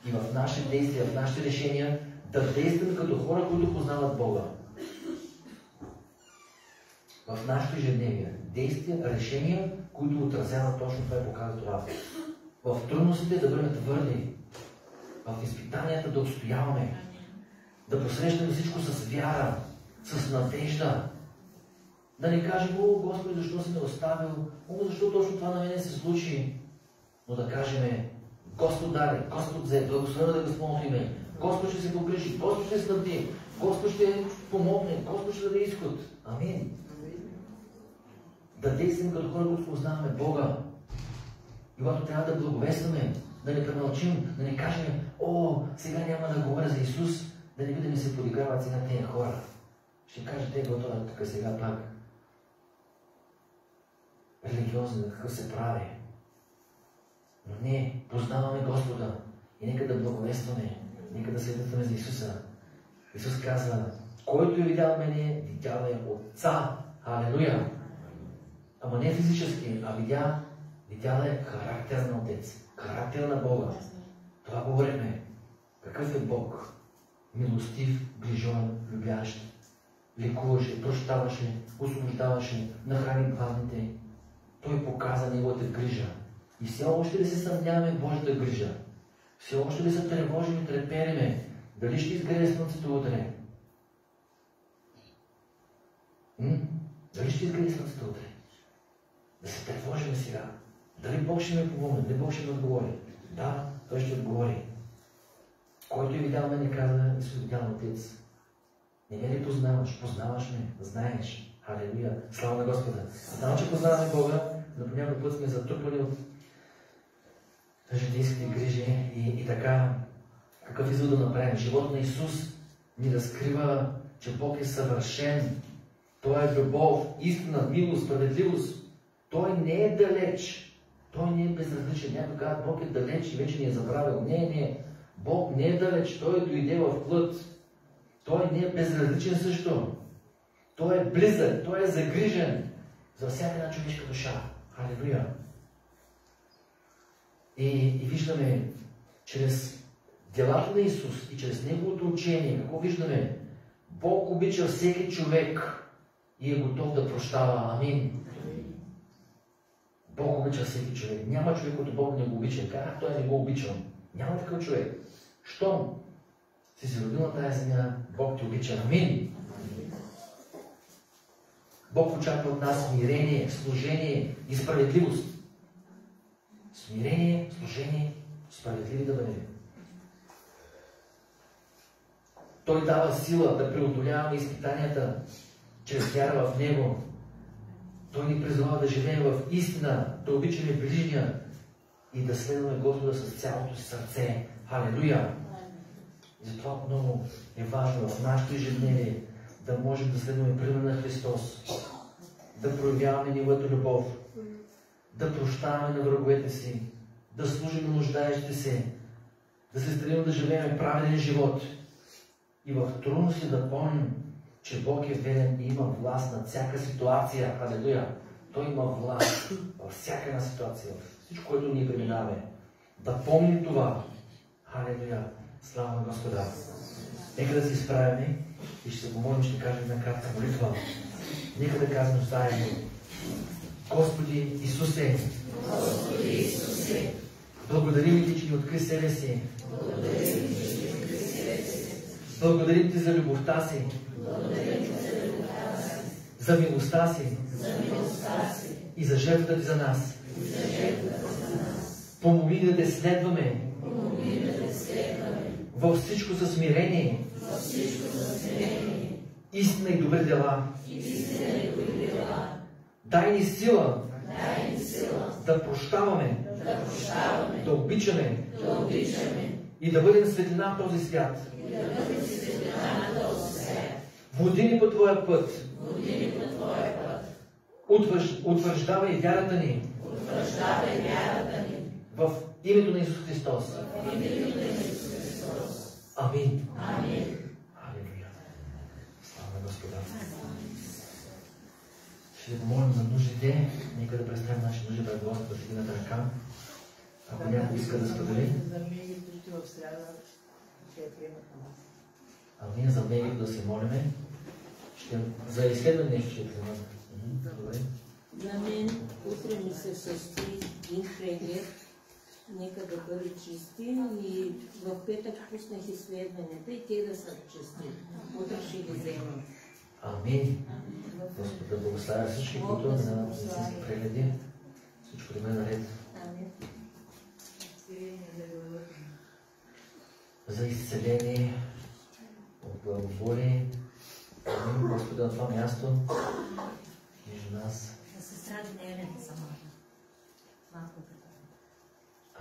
И в нашите действия, в нашите решения да действаме като хора, които познават Бога. В нашето ежедневие. Действия, решения, които отразяват точно това и показват това. В трудностите да бъдем твърди. В изпитанията да отстояваме. Да посрещаме всичко с вяра, с надежда. Да не кажем, о, Господи, защо си ме оставил? О, защо точно това на мене се случи? Но да кажем, Господ даде, Господ взе, благословено да Господното име. Господ ще се погрижи, Господ ще снабди, Господ ще помогне, Господ ще даде изход. Амин. Да действаме като хора, които познаваме Бога. И когато трябва да благовестваме, да не премълчим, да не кажем, о, сега няма да говоря за Исус, да не видим да се подиграват сега тези хора. Ще кажа, те готова тук сега пак. Религиозно, какво се прави. Но не, познаваме Господа и нека да благовестваме, нека да свидетелстваме за Исуса. Исус казва, който е видял мене, видял е Отца. Алелуя! Ама не физически, а видял е характер на Отец, характер на Бога. Това говорихме. Какъв е Бог? Милостив, грижовен, любящ. Лекуваше, прощаваше, освобождаваше, нахрани гладните. Той показа неговата грижа. И все още ли се съмняваме в Божията грижа? Все още ли се тревожим и трепериме? Дали ще изгреде слънцето утре? Дали ще изгреде слънцето утре? Да се тревожим сега. Дали Бог ще ме помогне? Дали Бог ще ме отговори? Да, Той ще отговори. Който е видял мене, каза Исус, видял Отец. Не ме ли познаваш? Познаваш ме, знаеш. Халелуя. Слава на Господа. Знам, че познаваме Бога, но по някой път сме затрупани от житейските грижи и така Какъв извод да направим? Живот на Исус ни разкрива, че Бог е съвършен. Той е любов, истина, милост, справедливост. Той не е далеч. Той не е безразличен. Някой казва, Бог е далеч и вече ни е забравил. Не. Бог не е далеч. Той дойде в плът. Той не е безразличен също. Той е близък. Той е загрижен за всяка една човешка душа. Халелуя! И виждаме, чрез делата на Исус и чрез Неговото учение, какво виждаме? Бог обича всеки човек и е готов да прощава. Амин. Бог обича всеки човек. Няма човек, който Бог не го обича. Как той не го обича? Няма такъв човек. Щом си се родил на тази земя, Бог те обича. Амин. Бог очаква от нас смирение, служение и справедливост. Смирение, служение, справедливи да бъдем. Той дава сила да преодоляваме изпитанията чрез вяра в Него. Той ни призовава да живеем в истина, да обичаме ближния и да следваме Господа с цялото си сърце. Халелуя! И затова много е важно в нашето ежедневие да можем да следваме примера на Христос, да проявяваме Неговата любов, да прощаваме на враговете си, да служим на нуждаещите се, да се стремим да живеем праведен живот и в трудности да помним, че Бог е верен и има власт над всяка ситуация. Халелуя! Той има власт във всяка една ситуация, във всичко, което ние преминаваме. Да помним това. Халелуя! Слава на Господа! Нека да се изправяме и ще се помолим, ще кажем една кратка молитва. Нека да кажем заедно. Господи Исусе, благодарим Ти, че ни откри себе си. Благодарим Ти за любовта си, за милостта си и за жертвата Ти за нас. Помогни да Те следваме във всичко със смирение, истина и добри дела. Дай ни сила да прощаваме, да обичаме и да бъдем светлина в този свят. Води ни по Твоя път. Утвърждавай вярата ни в името на Исус Христос. Амин. Алелуя. Слава на Господа. Ще молим за нуждите. Нека да представим наши нужди пред Господа с едната ръка. Ако някой иска да сподели. Амин. За Мегито да се молиме. За изследване нещо ще приема. Добре. На мен утре ми се състои един преглед. Нека да бъде чисти и в петък пуснах изследванията и те да са чисти. Утре ще ги вземам. Амин. Господ да благославя всички, които на медицински прегледи. Всичко да ме наред. За изцеление от главоболи. Амин. Господа на това място между нас. Да се сради неверните са малко.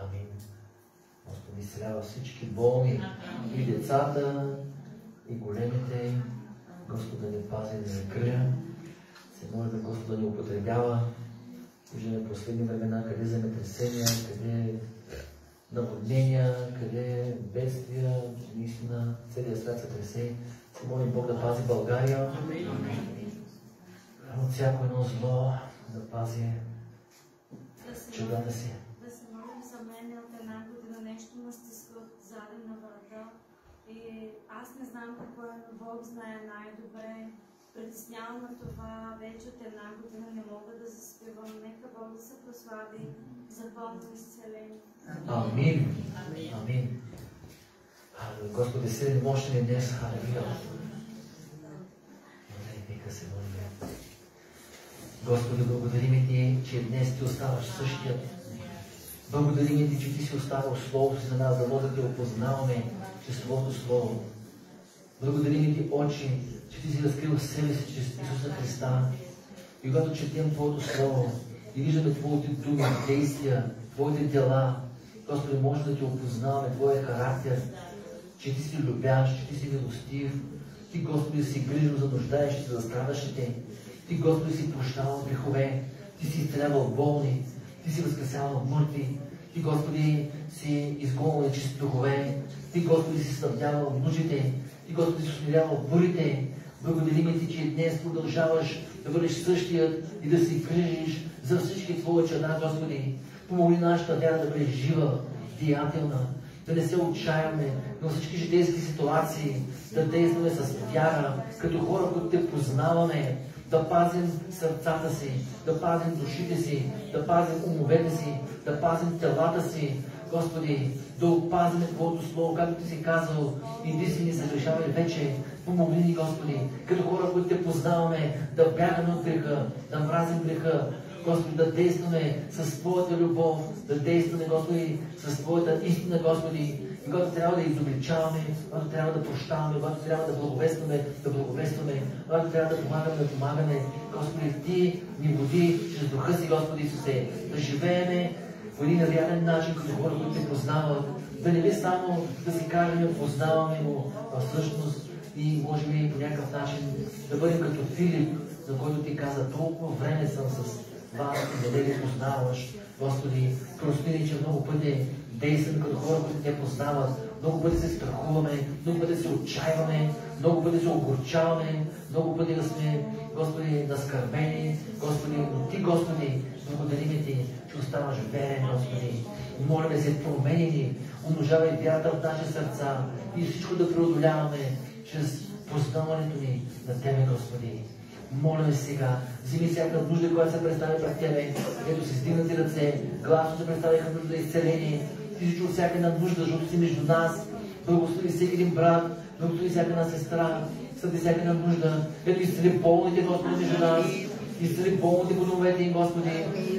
Амин. Господи, изцелява всички болни и децата, и големите. Господ да ни пази и да закрия. Се моля да Господ да ни употребява. Виждаме последни времена, къде земетресения, къде наводнения, къде бедствия, наистина целият свят се тресе. Се молим Бог да пази България. От всяко едно зло да пази чудата си. Да се молим за мен от една година нещо ме стиска от задена врата и аз не знам какво е, но Бог знае най-добре. Притеснявам на това вече от една година, не мога да заспивам. Нека Бог да се прослави за пълно изцеление. Амин. Амин. Господи, силен мощен е днес. Халелуя. Нека се молим. Господи, благодарим Ти, че днес Ти оставаш същият. Благодарим Ти, че Ти си оставил Словото си за нас, да може да Те опознаваме чрез Твоето Слово. Благодарим Ти, Отче, че Ти си разкрил себе си чрез Исуса Христа. И когато четем Твоето Слово и виждаме Твоите думи, действия, Твоите дела, Господи, може да Те опознаваме, Твоя характер. че Ти си любящ, че Ти си милостив. Ти, Господи, си грижил за нуждаещите, за страдащите. Ти, Господи, си прощавал грехове. Ти си изцелявал болни. Ти си възкресявал мъртви. Ти, Господи, си изгонвал нечисти духове. Ти, Господи, си снабдявал нуждите. Ти, Господи, си усмирявал бурите. Благодарим Ти, че днес продължаваш да бъдеш същият и да си грижиш за всички Твои чада, Господи. Помогни нашата вяра да бъде жива, деятелна, да не се отчаяваме на всички житейски ситуации, да действаме с вяра, като хора, които Те познаваме, да пазим сърцата си, да пазим душите си, да пазим умовете си, да пазим телата си, Господи, да опазим Твоето Слово, както Ти си казал, и Ти си ни съгрешавай вече. Помогни ни, Господи, като хора, които Те познаваме, да бягаме от греха, да мразим греха, Господи, да действаме с Твоята любов, да действаме, Господи, с Твоята истина, Господи. И когато трябва да изобличаваме, когато трябва да прощаваме, когато трябва да благовестваме, когато трябва да помагаме, Господи, Ти ни води чрез Духа си, Господи Исусе, да живееме по един реален начин, като хора, които Те познават, да не би само да си кажем, познаваме Го, а всъщност и може би по някакъв начин да бъдем като Филип, за който Ти каза, толкова време съм с Вас и да не познаваш. Господи, прости ни, че много пъти действаме като хора, които Те познават. Много пъти се страхуваме, много пъти се отчаиваме, много пъти се огорчаваме, много пъти да сме, Господи, наскърбени. Господи, но Ти, Господи, благодарим Ти, че оставаш верен, Господи. Молим се, промени ни, умножавай вярата в наши сърца и всичко да преодоляваме чрез познаването ни на Тебе, Господи. Моля сега, вземи всяка нужда, която се представя пред Тебе, ето си стигнати ръце, гласно се представяха нужда за изцеление, Ти си чул всяка една нужда, защото си между нас, благослови всеки един брат, благослови всяка една сестра, съди всяка една нужда, ето изцели болните, Господи, между нас, изцели болните по домовете им, Господи,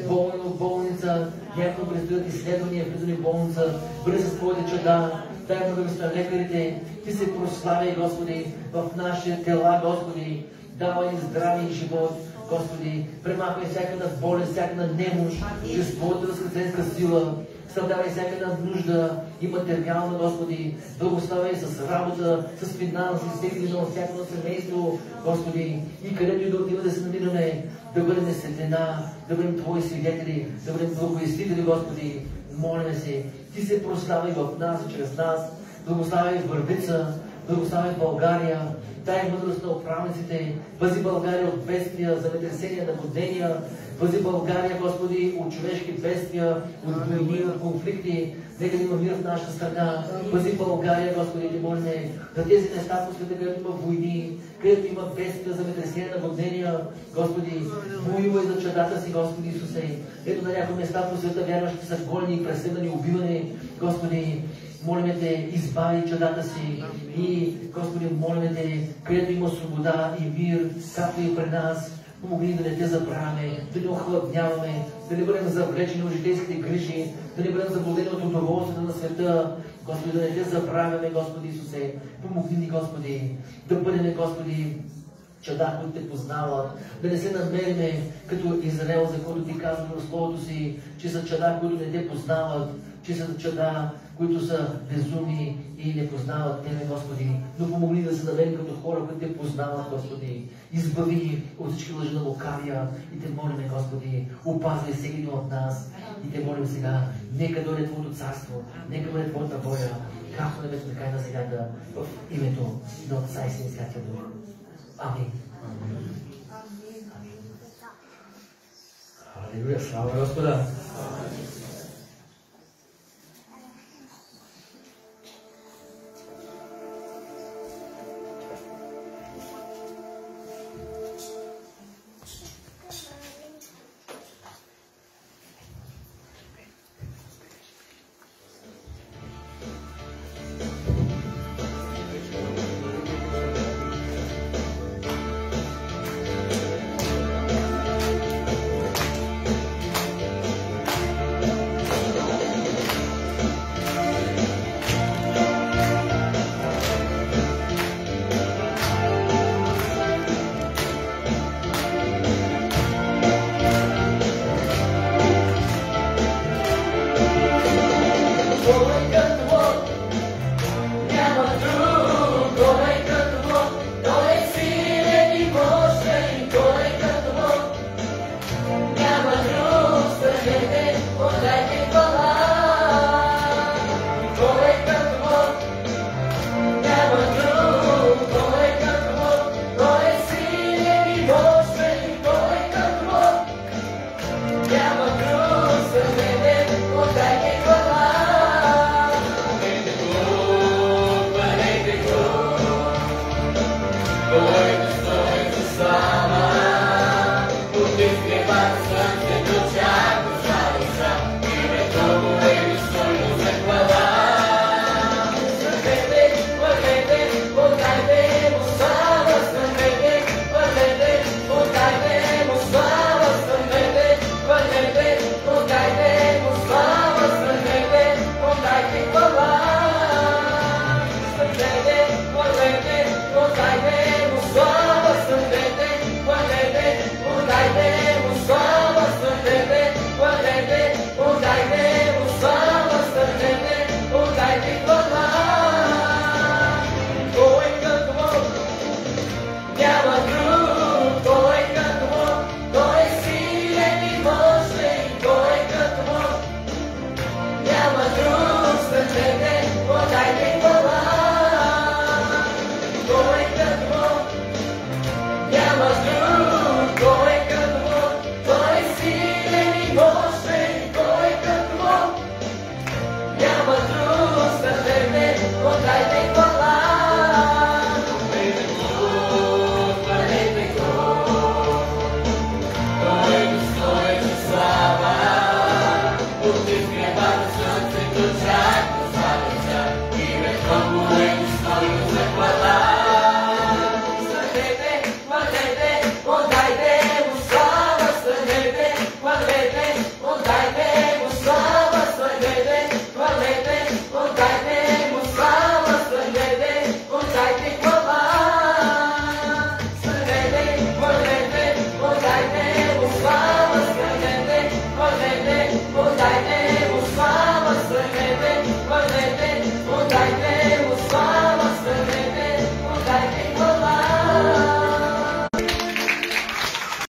болни в болница, някакво предстоят изследвания, влизани в болница, бъде с Твоите чада, дай мъдрост на лекарите, Ти се прославяй, Господи, в нашите тела, Господи, давай ни здраве и живот, Господи, премахвай всяка една болест, всяка една немощ, чрез Твоята възкресенска сила, създавай всяка една нужда и материална, Господи, благославяй с работа, с финанси, с всеки едно, всяко едно семейство, Господи, и където и да отива да се намираме, да бъдем светлина, да бъдем Твои свидетели, да бъдем благовестители, Господи, молим се, Ти се прославяй в нас и чрез нас, благославяй Върбица, благославяй България, дай мъдрост на управниците, пази България от бедствия, земетресения, наводнения, пази България, Господи, от човешки бедствия, от войни, от конфликти, нека да има мир в нашата страна, пази България, Господи, Ти молим за тези места по света, където има войни, където има бедствия, земетресения, наводнения, Господи, воювай за чадата си, Господи Исусе. Ето на някои места по света вярващи са гонени, преследвани, убивани, Господи, молим Те, избави чадата си и, Господи, молим Те, където има свобода и мир, както и при нас, помогни да не Те забравяме, да не охладняваме, да не бъдем завлечени от житейските грижи, да не бъдем заблудени от удоволствията на света, Господи, да не Те забравяме, Господи Исусе. Помогни ни, Господи, да бъдем, Господи, чада, които Те познават, да не се намериме като Израел, за който Ти казваш в Словото си, че са чада, които не Те познават, че са чада, които са безумни и не познават Тебе, Господи, но помогни да се намерим като хора, които Те познават, Господи. Избави ни от всички лъжи на лукавия и Те молим, Господи, опазвай всеки един от нас и Те молим сега, нека дойде Твоето царство, нека бъде Твоята воля, както небето, така и на земята, в името на Отца и Сина и Святия Дух. Амин. Алелуя, слава Господа!